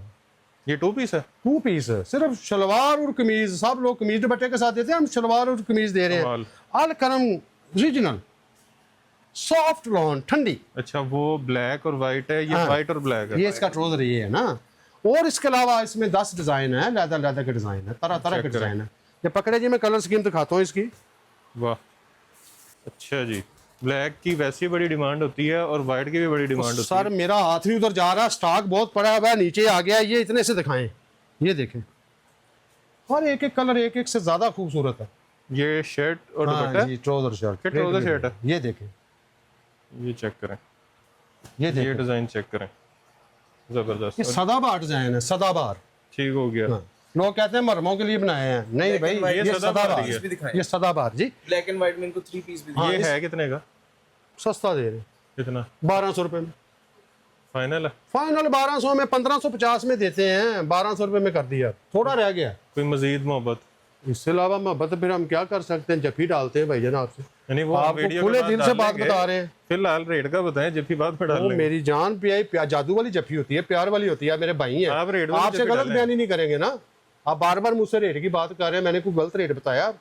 ये 2 पीस है। 2 पीस है, सिर्फ शलवार और कमीज। सब लोग कमीज दुपट्टे के साथ देते हैं, हम शलवार और कमीज दे रहे हैं। कमाल। अल करम ओरिजिनल सॉफ्ट लॉन ठंडी। अच्छा वो ब्लैक और वाइट है, ये हाँ। वाइट और ब्लैक है। ये इसका ट्राउजर ये है ना। और इसके अलावा इसमें 10 डिजाइन है, लेदर लेदर के डिजाइन है, तरह तरह के चेक करें। डिजाइन है। ये पकड़े जी, मैं कलर स्कीम दिखाता हूँ इसकी। वाह, अच्छा जी। ब्लैक की वैसी बड़ी डिमांड होती है और वाइट की भी बड़ी डिमांड होती सर मेरा हाथ ही उधर जा रहा है, स्टॉक बहुत पड़ा हुआ है, नीचे आ गया। ये इतने से दिखाएं, ये देखें। और एक एक कलर एक एक से ज्यादा खूबसूरत है। है। ये शर्ट और दुपट्टा हाँ है? जी, ट्राउजर शर्ट। क्या ट्राउजर शर्ट है? ये देखें, ये चेक करें, ये ये देखें। डिजाइन चेक करें, ये जबरदस्त। सदाबहार डिजाइन है, सदाबहार। ठीक हो गया। हाँ। लोग कहते हैं मरमों के लिए बनाए हैं, नहीं Black भाई, and white, ये ये सदाबहार सदाबहार ही है। भी दिखाएं। ये सदाबहार जी। ब्लैक एंड व्हाइट में इनको 3 पीस भी ये दिखाएं। है कितने का? सस्ता दे रहे हैं, कितना 1200 रुपए में। फाइनल है? फाइनल 1200 में, 1550 में देते हैं, 1200 रुपए में कर दिया, थोड़ा रह गया। कोई मजीद मोहब्बत? इससे अलावा मोहब्बत फिर हम क्या कर सकते हैं, जफी डालते हैं भाई जनाब से। यानी वो आपको वीडियो के खुले बाद दिल से डाल बात लेंगे। बता रहे हैं। फिलहाल रेट का बताएं, जब भी बात में डाल वो लेंगे। मेरी जान प्यार जादू वाली जफी होती है, प्यार वाली होती है, मेरे भाई हैं। आप रेट वाली आपसे जफी गलत डालें। बयानी नहीं करेंगे ना। आप बार बार मुझसे रेट की बात कर रहे हैं, मैंने कोई गलत रेट बताया?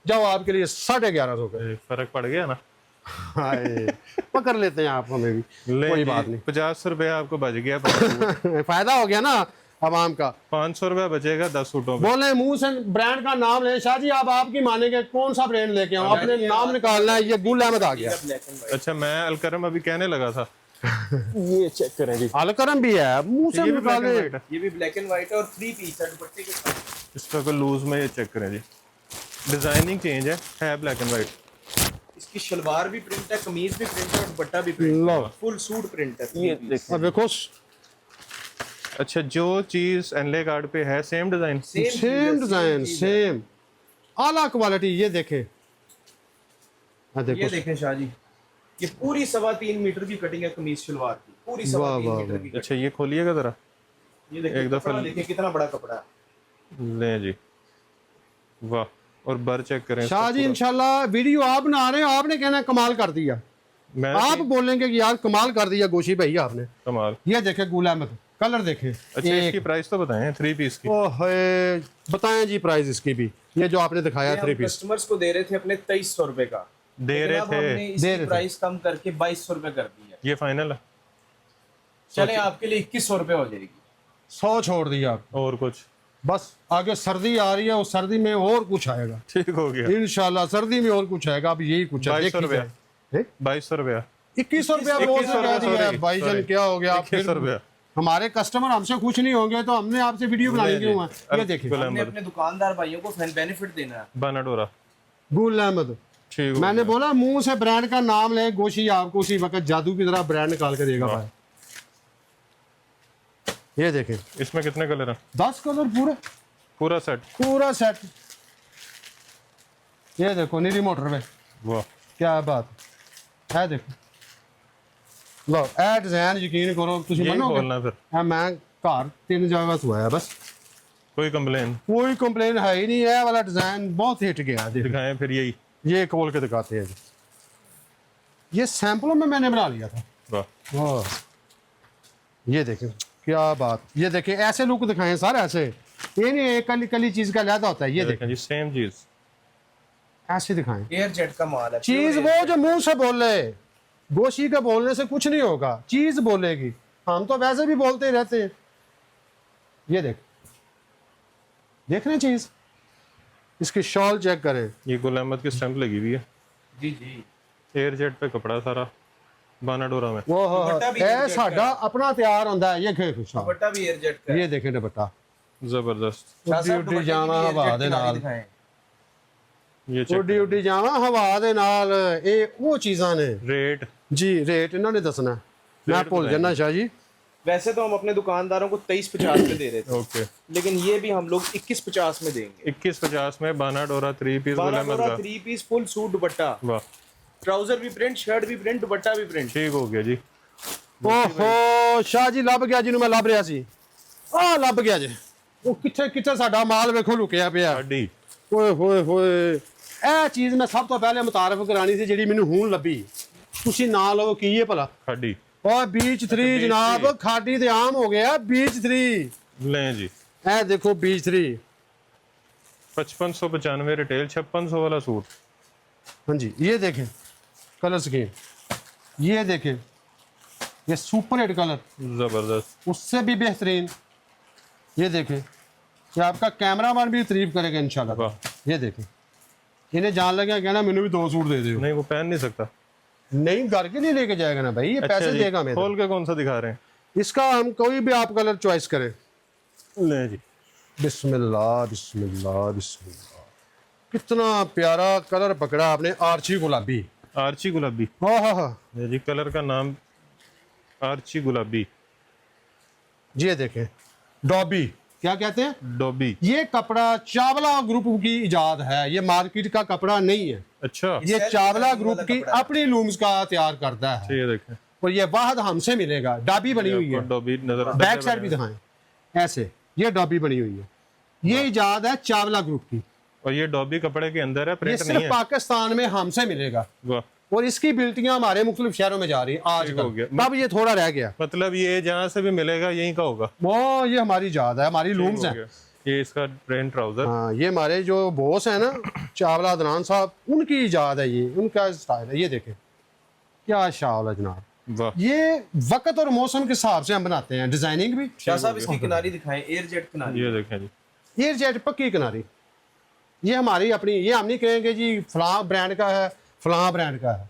जाओ, आपके लिए 1150 का। ये फर्क पड़ गया ना। हाय, पकड़ लेते हैं आप हमें भी, ले कोई जी, बात नहीं। 50 रुपए आपको बच गया। 5 फायदा हो गया ना आवाम का। 500 रुपया बचेगा 10 सूटों पे। बोले मुंह से ब्रांड का नाम ले शाह जी, आप आपकी मानेंगे कौन सा ब्रांड लेके आऊं? अपने नाम निकालना है। ये गुल अहमद आ गया। Black and white. अच्छा, मैं अलकरम अभी कहने लगा था। ये चेक करें जी, अलकरम भी है, मुंह से ये भी ब्लैक एंड निकाले। व्हाइट है। ये भी ब्लैक एंड व्हाइट है और 3 पीस है दुपट्टे के साथ। इसका कोई लूज में ये चेक करें जी, डिजाइनिंग चेंज है ब्लैक एंड व्हाइट। इसकी शलवार भी प्रिंट है, कमीज भी प्रिंट है और दुपट्टा भी प्रिंट लो। है। फुल सूट प्रिंट है। ये 3 पीस। अब देखो, अच्छा, जो चीज एनले कार्ड पे है same design. Same design, same आला क्वालिटी। ये देखें, ये देखो, देखें शाह जी, ये पूरी 3.25 मीटर की कटिंग है कमीज शलवार की, पूरी वाह, 3.25 वाह, मीटर की कटिंग। अच्छा, ये खोलिएगा जरा, ये देखिए एक दफा कपड़ा देखिए कितना बड़ा कपड़ा है। ले जी। वाह, और बर चेक करें शाह इसका जी पूरा। इंशाल्लाह वीडियो आप बना रहे हो, आपने कहना है कमाल कर दिया। मैं आप बोलेंगे कि यार कमाल कर दिया गोशी भाई आपने। कमाल। ये देखे गुल अहमद, कलर देखे। अच्छा, इसकी प्राइस तो बताएं 3 पीस की। ओहे, बताएं जी प्राइस इसकी भी। ये जो आपने दिखाया 3 पीस, कस्टमर्स को दे रहे थे अपने 2300 रुपए का, दे लेकिन रहे अब थे। हमने दे इसकी रहे थे। प्राइस कम करके 2200 रुपए कर दी है। ये फाइनल है? चले आपके लिए 2100 रुपए हो जाएगी। 100 छोड़ दिया आप। और कुछ? बस आगे सर्दी आ रही है, उस सर्दी में और कुछ आएगा ठीक हो गया। इंशाल्लाह। सर्दी में और कुछ आएगा, अब यही कुछ है। 2200 रुपया। 2100 रुपया। 2100 रुपया बोल से कह दिया है भाईजान, sorry। क्या हो गया? आप 2100 फिर रुपया। हमारे कस्टमर हमसे खुश नहीं होंगे तो हमने आपसे वीडियो बनाने क्यों है? ये देखिए, हमने अपने दुकानदार भाइयों को बेनिफिट देना है। बनाडोरा। गुल अहमद। ठीक हो मैंने गया। बोला मुंह से ब्रांड का नाम ले, गोशी आपको उसी वक्त जादू की तरह ब्रांड निकाल के देगा भाई। ये देखें, इसमें कितने कलर हैं? 10 कलर पूरे, पूरा सेट। पूरा सेट। ये देखो नीली मोटर पे, वाह, क्या बात है। देखो लो, ए डिजाइन यकीन करो तुम यही मनोगे, बोलना फिर। मैं घर 3 जगह से हुआ बस, कोई कंप्लेन? कोई कंप्लेन है ही नहीं। है वाला डिजाइन बहुत हिट गया। देखो दिखाएं फिर यही। ये खोल के दिखाते हैं जी। ये सैंपलों में मैंने बना लिया था। वाह, वाह, ये देखें क्या बात। ये देखें, ऐसे लुक दिखाएं सर, ऐसे। ये नहीं एक कली कली चीज का लहदा होता है। ये देखें, देखें जी, सेम चीज। ऐसे दिखाएं एयर जेट का माल है। चीज। pure वो जो मुंह से बोले, गोशी के बोलने से कुछ नहीं होगा, चीज बोलेगी। हम तो वैसे भी बोलते ही रहते हैं। ये देख रहे हैं चीज। इसकी शॉल चेक करें। ये गुल अहमद की स्टैंप लगी हुई है। जी जी। एयर जेट पे कपड़ा सारा बानाडोरा में। वो दुपट्टा भी ए एयर जेट साडा अपना तैयार होता है। ये दुपट्टा भी एयर जेट का है। ये देखें दुपट्टा, जबरदस्त। शाह साहब, उड्डी दुपट्टे जावा की भी हवा air jet दे के नाल नाल। दिखाएं। ये चेक उड्डी उड्डी जावा हवा दे नाल। ये वो चीज़ां ने रेट। जी। रेट इन्होंने दसना है, मैं रेट भूल जाना शाह जी। वैसे तो हम अपने दुकानदारों को 2350 में दे रहे थे, ओके, लेकिन ये भी हम लोग 2150 में देंगे। 2150 में बानाडोरा 3 पीस गुल अहमद का। 3 पीस फुल सूट दुपट्टा, वाह, ट्राउजर भी प्रिंट, शर्ट भी प्रिंट, दुपट्टा भी प्रिंट। ठीक हो गया जी। ਓਹੋ ਸ਼ਾਹ ਜੀ ਲੱਭ ਗਿਆ ਜਿਹਨੂੰ ਮੈਂ ਲੱਭ ਰਿਹਾ ਸੀ ਆ ਲੱਭ ਗਿਆ ਜੇ ਉਹ ਕਿੱਥੇ ਕਿੱਥੇ ਸਾਡਾ ਮਾਲ ਵੇਖੋ ਲੁਕਿਆ ਪਿਆ खाड़ी ਓਏ ਹੋਏ ਹੋਏ ਇਹ ਚੀਜ਼ ਮੈਂ ਸਭ ਤੋਂ ਪਹਿਲੇ ਮੁਤਾਰਫ ਕਰਾਣੀ ਸੀ ਜਿਹੜੀ ਮੈਨੂੰ ਹੁਣ ਲੱਭੀ ਤੁਸੀਂ ਨਾ ਲਓ ਕੀ ਹੈ ਭਲਾ खाड़ी ਓਏ ਬੀਚ 3 ਜਨਾਬ ਖਾਡੀ ਤੇ ਆਮ ਹੋ ਗਿਆ ਬੀਚ 3 लें जी ਇਹ ਦੇਖੋ ਬੀਚ 3 5595 रिटेल 5600 वाला सूट हाँ जी ये देखें कलर स्कीम ये देखें ये सुपर हिट कलर जबरदस्त उससे भी बेहतरीन ये देखें कि आपका कैमरामैन भी तारीफ करेगा इंशाल्लाह वाह ये देखें इन्हें जान लगे कहना मैंने भी 2 सूट दे दो नहीं वो पहन नहीं सकता नहीं घर के लिए लेके जाएगा ना भाई ये अच्छा पैसे जी, देगा हमें खोल के कौन सा दिखा रहे हैं इसका हम कोई भी आप कलर चॉइस करें लें जी बिस्मिल्लाह बिस्मिल्लाह बिस्मिल्लाह कितना प्यारा कलर पकड़ा आपने आर्ची गुलाबी आर्ची गुलाबी हाँ हाँ हाँ ये जी कलर का नाम आर्ची गुलाबी ये देखें डॉबी क्या कहते हैं डोबी ये कपड़ा चावला ग्रुप की इजाद है ये मार्केट का कपड़ा नहीं है अच्छा ये सेल चावला करने ग्रुप वाला की कपड़ा है। अपनी लूम्स का तैयार करता है ये देखें और ये वाहद हमसे मिलेगा डॉबी बनी हुई है डोबी नजर बैक साइड भी दिखाएं ऐसे ये डॉबी बनी हुई है ये इजाद है चावला ग्रुप की और ये डोबी कपड़े के अंदर है ये प्रिंट नहीं सिर्फ है पाकिस्तान में हमसे मिलेगा वाह और इसकी बिल्टियां हमारे मुख्तलिफ शहरों में जा रही हैं ठीक हो गया। आजकल तब ये थोड़ा रह गया मतलब ये जहाँ से भी मिलेगा यहीं का होगा वो ये हमारी इजाद है हमारी लूम्स हो हैं गया। ये इसका प्रिंट ट्राउजर हाँ ये हमारे जो बॉस है ना चावला अदनान साहब उनकी इजाद है ये उनका स्टाइल है ये देखें क्या शाल है जनाब वाह ये वक्त और मौसम के हिसाब से हम बनाते हैं डिजाइनिंग भी शाह साहब इसकी किनारी दिखाएं एयर जेट किनारी ये देखें जी एयर जेट पक्की किनारी ये हमारी अपनी ये हम नहीं कहेंगे जी फलां ब्रांड का है फलां ब्रांड का है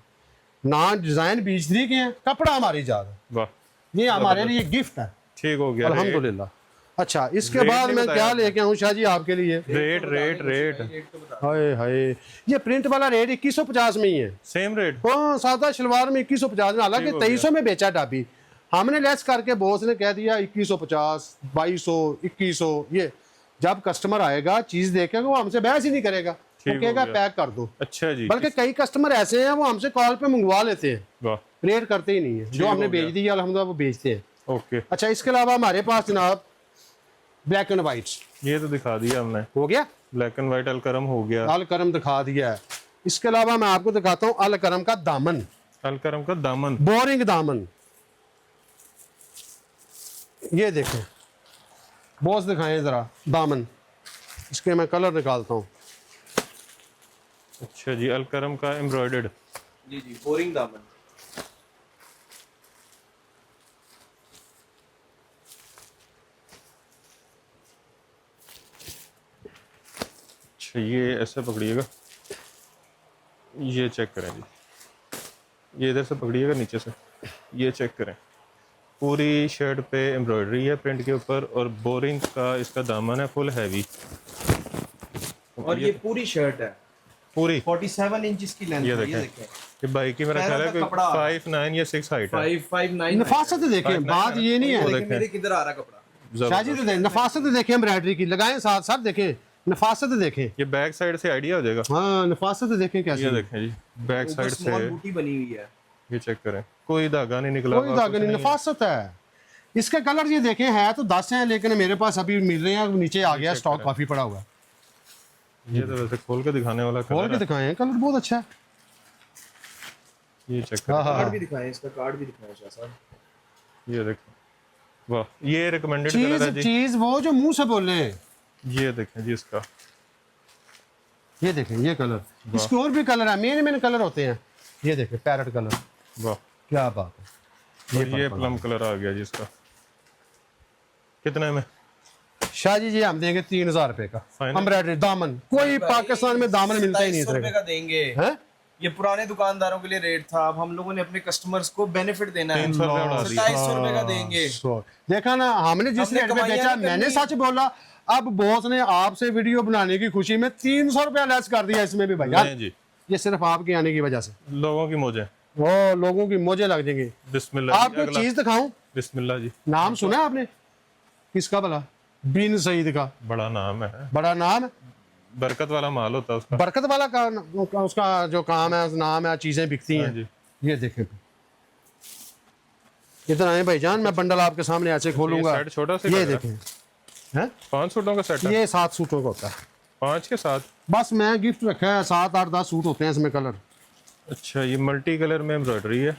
ना डिजाइन बीच 3 के हैं कपड़ा हमारी इजाद है वाह ये हमारे लिए गिफ्ट है ठीक हो गया अल्हम्दुलिल्लाह अच्छा इसके रेट बाद नहीं मैं बताया क्या आपने। लेके आऊँ शाह जी आपके लिए रेट रेट रेट हाय हाय ये प्रिंट वाला रेट 2150 में ही है सेम रेट हाँ सादा शलवार में 2150 में हालांकि ठीक हो गया। 2300 में बेचा डाबी हमने लेस करके बॉस ने कह दिया 2150 2200 2100 ये जब कस्टमर आएगा चीज देखेगा वो हमसे बहस ही नहीं करेगा वो हो कहेगा गया। पैक कर दो अच्छा जी बल्कि कई कस्टमर ऐसे हैं वो हमसे कॉल पे मंगवा लेते हैं वाह रेट करते ही नहीं है जो हो हमने गया। बेच दी अल्हम्दुलिल्लाह वो बेचते हैं ओके अच्छा इसके अलावा हमारे पास जनाब ब्लैक एंड वाइट ये तो दिखा दिया हमने हो गया ब्लैक एंड व्हाइट अलकरम हो गया अल करम दिखा दिया है इसके अलावा मैं आपको दिखाता हूँ अल करम का दामन अलकरम का दामन बोरिंग दामन ये देखें बॉस दिखाएं जरा दामन इसके मैं कलर निकालता हूँ अच्छा जी अलकरम का एम्ब्रॉयडर्ड जी जी बोरिंग दामन अच्छा ये ऐसे पकड़िएगा ये चेक करें जी ये इधर से पकड़िएगा नीचे से ये चेक करें पूरी शर्ट पे एम्ब्रॉयडरी है प्रिंट के ऊपर और बोरिंग का इसका दामन है फुल हैवी और ये पूरी शर्ट है पूरी 47 इंच की लेंथ ये है ये देखें देखें कि भाई की मेरा पैरों ख्याल है का कि कपड़ा आ रहा है। 5'9" या 6 हाइट है 559 नफासत देखें बात ये नहीं ये है देखें मेरे किधर आ रहा कपड़ा शाह जी तो देखें नफासत देखें एम्ब्रॉयडरी की लगाएं साथ साथ देखें नफासत देखें ये बैक साइड से आइडिया हो जाएगा हाँ नफासत देखें कैसे ये देखें जी बैक ऊपर साइड स्मॉल से बूटी बनी हुई है ये चेक करें कोई धागा नहीं निकला कोई धागा नहीं नफासत है इसके कलर ये देखें है तो 10 हैं लेकिन मेरे पास अभी मिल रहे हैं नीचे आ गया स्टॉक काफी पड़ा हुआ है ये तो वैसे खोल के दिखाने वाला खोल कलर के है दिखाएं हैं कलर बहुत अच्छा है ये चेक हाँ करें हाँ कार्ड भी दिखाएं इसका कार्ड भी दिखाएं शाह साहब ये देखो वाह ये रिकमेंडेड कलर है चीज जी चीज वो जो मुंह से बोले ये देखें जी इसका ये देखें ये कलर इसके और भी कलर है मेन मेन कलर होते हैं ये देखें पैरेट कलर वाह क्या बात है ये प्लम कलर आ गया जी इसका कितने में शाह जी हम देंगे 3000 रुपए का Final? एम्ब्रॉयडरी दामन कोई पाकिस्तान में दामन मिलता ही नहीं इस 2700 तरह रुपए का का देंगे हैं ये पुराने दुकानदारों के लिए रेट था अब हम लोगों ने अपने कस्टमर्स को बेनिफिट देना है 300 रुपए बढ़ा दिया 2700 रुपए का देंगे देखा ना हमने जिस हमने रेट में कमाइयां बेचा नहीं मैंने करनी। सच बोला अब बॉस ने आपसे वीडियो बनाने की खुशी में 300 रुपया लेस कर दिया इसमें भी भैया नहीं जी ये सिर्फ आपके आने की वजह से लोगों की मौजें वो लोगों की मौजे लग जाएंगी बिस्मिल्लाह जी, आपको अगला चीज दिखाऊं बिस्मिल्लाह जी नाम सुना है आपने किसका भला बिन सईद का बड़ा नाम है बड़ा नाम है बरकत वाला माल होता है उसका बरकत वाला का उसका जो काम है नाम है चीजें बिकती हाँ हैं जी ये देखें इधर आए भाईजान, मैं बंडल आपके सामने ऐसे खोलूंगा। सेट छोटा सा ये लग रहा है। देखें हैं, 5 सूटों का सेट है, ये 7 सूटों का होता है 5 के साथ। बस। मैं गिफ्ट रखा है 7 8 10 सूट होते हैं इसमें कलर। अच्छा, ये मल्टी कलर में एम्ब्रॉयडरी है,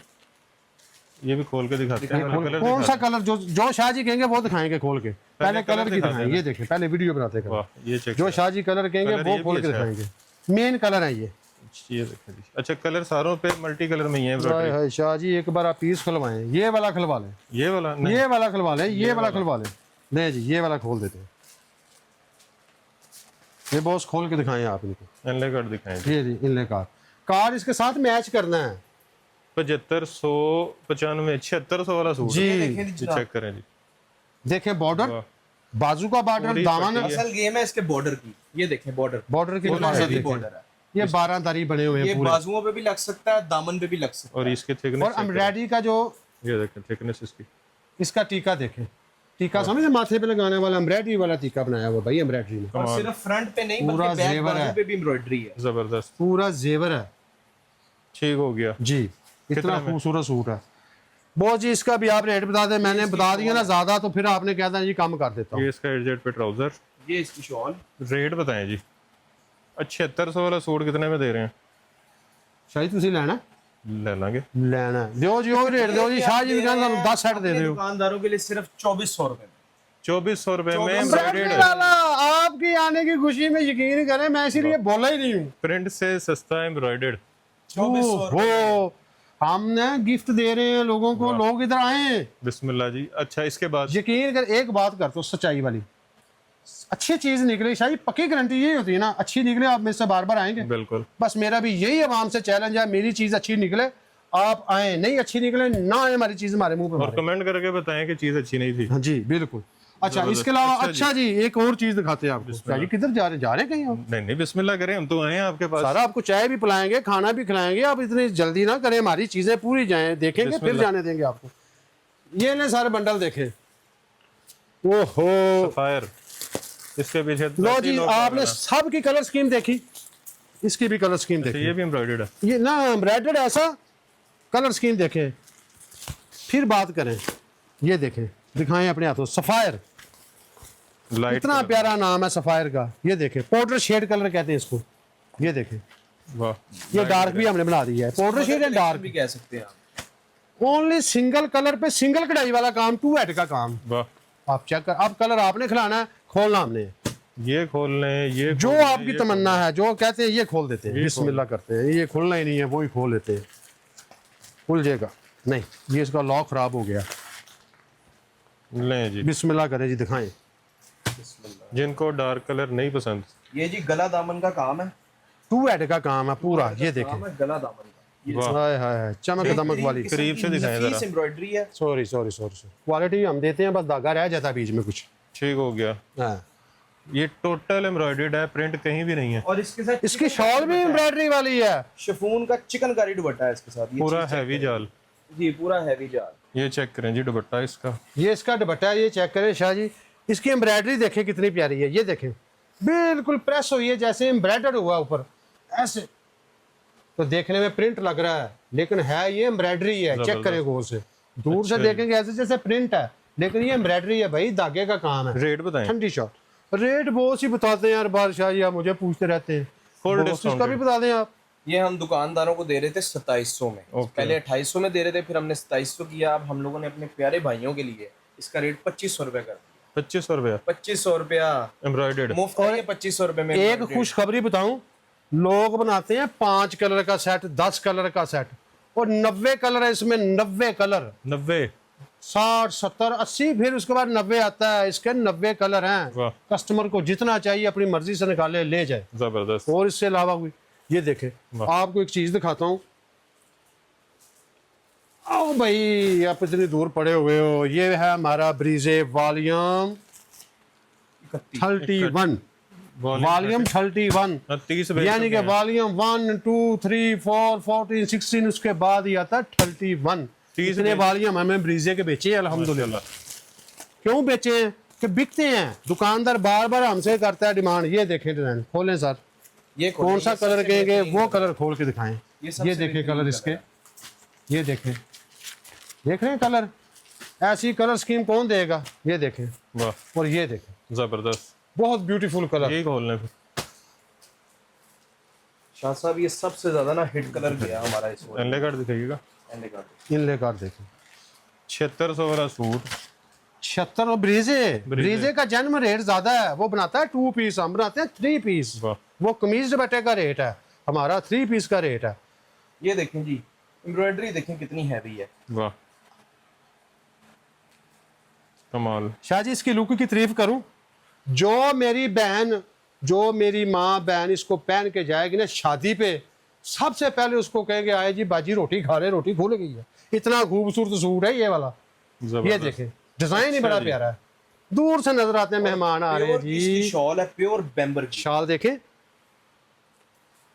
ये भी खोल के दिखाते हैं। कलर कौन सा कलर जो शाह जी कहेंगे वो दिखाएंगे खोल के। पहले कलर की दिखाएंगे, ये देखें पहले वीडियो बनाते हैं। वाह, ये चेक जो शाह जी कलर कहेंगे कलर वो ये खोल भी के अच्छा है। दिखाएंगे। मेन कलर है ये देखें जी। अच्छा, कलर सारों पे मल्टी कलर में ही है हाय एम्ब्रॉयडरी। हाय शाह जी, एक बार आप पीस खुलवाएं, ये वाला खुलवा लें, ये वाला नहीं, ये वाला खुलवा लें, ये वाला खुलवा लें। नहीं जी, ये वाला खोल देते हैं। ये बॉस खोल के दिखाएं आप इनको। इनले कट दिखाएं जी। ये जी इनले कार इसके साथ मैच करना है 7595 7600 वाला सूट जी। देखें जी चेक करें जी। देखें बॉर्डर, वाह, बाजू का बॉर्डर, पूरी दामन, पट्टी असल गेम है इसके बॉर्डर की। ये देखें बॉर्डर, बॉर्डर की बहुत निशान heavy देखें। बॉर्डर है। ये 12 दरी बने हुए ये हैं पूरे। बाजुओं पे भी लग सकता है, दामन पे भी लग सकता और इसके और थिकनेस एम्ब्रॉयडरी का जो ये देखें थिकनेस इसकी। इसका टीका देखें, टीका समझे माथे पे लगाने वाला एम्ब्रॉयडरी वाला टीका बनाया हुआ भाई एम्ब्रॉयडरी में। है। और सिर्फ फ्रंट पे नहीं पूरा बल्कि बैक जेवर बाजू है। पे भी एम्ब्रॉयडरी है। जबरदस्त, पूरा जेवर है ठीक हो गया। जी। इतना कितने में? खूबसूरत सूट है बहुत जी। इसका भी आप रेट बता दें, मैंने बता दिया ना ज्यादा तो फिर आपने कहता है जी कम कर देता हूँ। ये इसका एडजेट पे ट्राउजर, ये इसकी शॉल। रेट बताएं जी। 7600 वाला सूट कितने में दे रहे हैं? शायद तुसी लेना ले लांगे। लेना दियो जी, वो रेट दियो जी। शाह जी भी कहना 10 सेट दे दो। दुकानदारों के लिए सिर्फ 2400 रुपए में। 2400 रुपए में एम्ब्रॉयडरी एम्ब्रॉयडर्ड वाला आपकी आने की खुशी में यकीन करें, मैं इसीलिए बोला ही नहीं हूँ। प्रिंट से सस्ता एम्ब्रॉयडर्ड। 2400 ओहो, हमने गिफ्ट दे रहे हैं लोगों को, लोग इधर आए। बिस्मिल्लाह जी। अच्छा, इसके बाद यकीन कर, एक बात कर तो सच्चाई वाली, अच्छी चीज निकले शायद पक्की गारंटी यही होती है ना, अच्छी निकले आप मेरे से बार बार आएंगे। बिल्कुल, बस मेरा भी यही आवाम से चैलेंज है, मेरी चीज अच्छी निकले आप आए, नहीं अच्छी निकले ना आए, हमारी चीज हमारे मुंह पे और मारे। कमेंट करके बताएं कि चीज अच्छी नहीं थी। हाँ जी बिल्कुल। अच्छा, जबरदस्त। इसके अलावा अच्छा अच्छा जी एक और चीज दिखाते हैं आपको। चाहिए किधर जा रहे हैं कहीं आप? नहीं नहीं, बिस्मिल्लाह करें, हम तो आए हैं आपके पास। सारा आपको चाय भी पिलाएंगे, खाना भी खिलाएंगे, आप इतनी जल्दी ना करें, हमारी चीजें पूरी जाएं, देखेंगे फिर बिस्मिल्लाह। जाने देंगे आपको। ये ले सारे बंडल देखे, ओहो सफायर, इसके पीछे लो जी, आपने सब की कलर स्कीम देखी, इसकी भी कलर स्कीम देखी। ये भी एम्ब्रॉयडर्ड है। ये ना एम्ब्रॉयडर्ड ऐसा कलर स्कीम देखें, फिर बात करें। ये देखें, दिखाएं अपने हाथों, सफायर, लाइट इतना प्यारा नाम है सफायर का। ये देखें, पाउडर शेड कलर कहते हैं इसको। ये देखें, वाह, ये डार्क भी हमने बना दिया है, पाउडर शेड एंड डार्क भी कह सकते हैं आप। ओनली सिंगल कलर पे सिंगल कढ़ाई वाला काम, 2 हेड का काम। वाह। आप चेक कर, अब कलर आपने खिलाना है, खोलना हमने है। ये खोल लें, ये जो खोल लें, आपकी ये तमन्ना है, जो कहते हैं ये खोल देते हैं, ये बिस्मिल्लाह करते हैं। ये खुलना ही नहीं है, वो ही खोल देते हैं। खुल जाएगा नहीं, ये इसका लॉक खराब हो गया। लें जी। बिस्मिल्लाह करें जी, दिखाएं। जिनको डार्क कलर नहीं पसंद, ये जी गला दामन का काम है। 2 हेड का काम है पूरा। ये देखें, काम है गला दामन का। ये वाह, हाय हाय हाय, चमक दमक वाली। करीब से दिखाएं जरा। एम्ब्रॉयडरी है। Sorry sorry sorry sorry, quality हम देते हैं, बस धागा रह जाता है बीच में कुछ। ठीक हो गया। हाँ। ये टोटल एम्ब्रॉयडर्ड है, प्रिंट कहीं भी नहीं है। और इसके साथ इसकी शॉल भी एम्ब्रॉयडरी वाली है। शिफॉन का चिकनकारी दुपट्टा है इसके साथ। ये पूरा चीज़ check हैवी करें। जाल। जी पूरा हैवी जाल। ये चेक करें जी, दुपट्टा इसका। ये इसका दुपट्टा है, ये चेक करें शाह जी। इसकी एम्ब्रॉयडरी देखें कितनी प्यारी है। ये देखें, बिल्कुल प्रेस हुई है जैसे एम्ब्रॉयडर्ड हुआ ऊपर ऐसे। तो देखने में प्रिंट लग रहा है, लेकिन है ये एम्ब्रॉयडरी है। चेक करें गौर से, दूर से देखेंगे ऐसे जैसे प्रिंट है, लेकिन ये एम्ब्रॉयडरी है भाई, धागे का काम है। रेट बताएं। ठंडी शॉट, रेट बहुत सी बताते हैं यार बादशाह जी, आप मुझे पूछते रहते हैं। Full बहुत discounted। इसका भी बता दें आप। ये हम दुकानदारों को दे रहे थे 2700 में। पहले 2800 में दे रहे थे, फिर हमने 2700 किया। अब हम लोगों ने अपने प्यारे भाइयों के लिए इसका रेट 2500 रुपए कर दिया। 2500 रुपया 2500 रुपया एम्ब्रॉयडर्ड। मुफ्त है ये 2500 रुपए में। एक खुशखबरी बताऊं, लोग बनाते हैं 5 कलर का सेट, 10 कलर का सेट, और 90 कलर है इसमें। 90 कलर, 90। 60 70 80, फिर उसके बाद 90 आता है। इसके 90 कलर हैं। वाह, कस्टमर को जितना चाहिए अपनी मर्जी से निकाले ले जाए, जबरदस्त। और इससे अलावा कोई। ये देखे, वाह। आपको एक चीज दिखाता हूँ। आओ भाई, आप इतनी दूर पड़े हुए हो। ये है हमारा ब्रीजे वॉल्यूम 31, वॉल्यूम 31, 30 यानी कि वॉल्यूम 1 2 3 4 14 16, उसके बाद ही आता है 31। 30 इतने वॉल्यूम हमें ब्रीजे के बेचे हैं अल्हम्दुलिल्लाह। क्यों बेचे हैं कि बिकते हैं, दुकानदार बार बार हमसे करता है डिमांड। ये देखें डिजाइन, खोलें सर, ये कौन सा कलर कहेंगे वो कलर खोल के दिखाएं। ये सबसे ये देखें बेहतरीन कलर इसके, ये देखें, देख रहे हैं कलर। ऐसी कलर स्कीम कौन देगा? ये देखें, वाह और ये देखें, जबरदस्त, बहुत ब्यूटीफुल कलर। यही खोलने फिर। शाह साहब ये सबसे ज्यादा ना हिट कलर गया हमारा इस वॉल एनले कार्ड दिखाइएगा। And card. इनले कार्ड देखें, 7600 वाला सूट, 76। और ब्रीजे का जन्म रेट ज्यादा है, वो बनाता है 2 पीस, हम बनाते हैं 3 पीस। वाह वो कमीज दुपट्टे का रेट है, हमारा 3 पीस का रेट है। ये देखें जी, एम्ब्रॉयडरी देखें कितनी हैवी है। वाह कमाल। शाह जी इसकी लुक की तारीफ करूं, जो मेरी बहन, जो मेरी माँ बहन इसको पहन के जाएगी ना शादी पे, सबसे पहले उसको कहेंगे आए जी बाजी रोटी खा रहे, रोटी खुल गई है। इतना खूबसूरत सूट है ये वाला। ये जबरदस्त। देखें, डिजाइन ही बड़ा जी। प्यारा है। दूर से नजर आते हैं मेहमान आ रहे हैं प्योर इसकी जी। शॉल है, प्योर बेम्बर की। शाल देखें,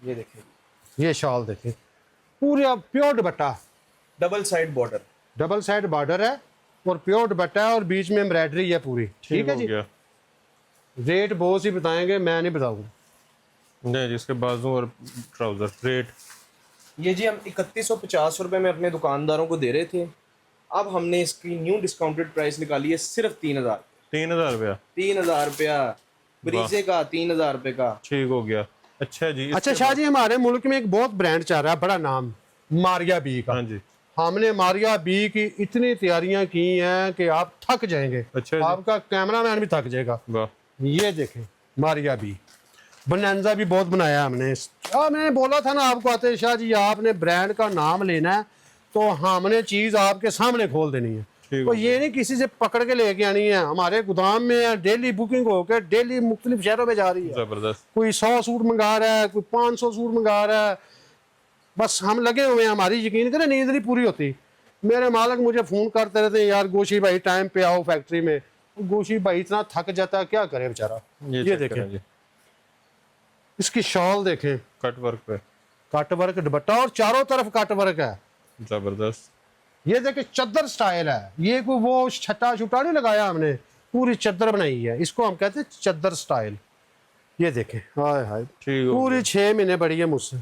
ये देखें, ये शाल देखें, पूरा प्योर दुपट्टा, double side border. Double side border है और प्योर दुपट्टा है और बीच में एम्ब्रॉयडरी है पूरी। ठीक है हो जी। गया। रेट बहुत ही बताएंगे, मैं नहीं बताऊंगा। नहीं जिसके बाजू और ट्राउजर रेट। ये जी हम 3150 रुपए में अपने दुकानदारों को दे रहे थे, अब हमने इसकी न्यू डिस्काउंटेड प्राइस निकाली है सिर्फ 3000। 3000 रुपया। 3000 रुपया ब्रीजे का, 3000 रुपए का। ठीक हो गया। अच्छा जी। अच्छा शाह जी, हमारे मुल्क में एक बहुत ब्रांड चल रहा है, बड़ा नाम, मारिया बी का। हाँ जी। हमने मारिया बी की इतनी तैयारियां की हैं कि आप थक जाएंगे। अच्छा जी। आपका कैमरामैन भी थक जाएगा। वाह ये देखें, मारिया बी बनैंजा भी बहुत बनाया हमने। मैंने बोला था ना आपको आते शाह जी, आपने ब्रांड का नाम लेना है तो हमने चीज आपके सामने खोल देनी है। ठीक तो हो ये नहीं किसी से पकड़ के लेके आनी है, हमारे गोदाम में है, डेली बुकिंग होकर डेली मुख्तलिफ शहरों में जा रही है। जबरदस्त। कोई 100 सूट मंगा रहा है, कोई 500 सूट मंगा रहा है, बस हम लगे हुए हैं। हमारी यकीन करें नींद नहीं पूरी होती। मेरे मालिक मुझे फ़ोन करते रहते हैं, यार गोशी भाई टाइम पे आओ फैक्ट्री में। गोशी भाई इतना थक जाता है, क्या करे बेचारा। ये चेक देखें, करें जी। इसकी शॉल देखें, कट वर्क पे कट वर्क दुपट्टा और चारों तरफ कट वर्क है। जबरदस्त। ये देखें चद्दर स्टाइल है, ये कोई वो छट्टा छुट्टा नहीं लगाया हमने, पूरी चद्दर बनाई है। इसको हम कहते हैं चद्दर स्टाइल। ये देखें, हाय हाय, ठीक हो पूरी 6 महीने बड़ी है मुझसे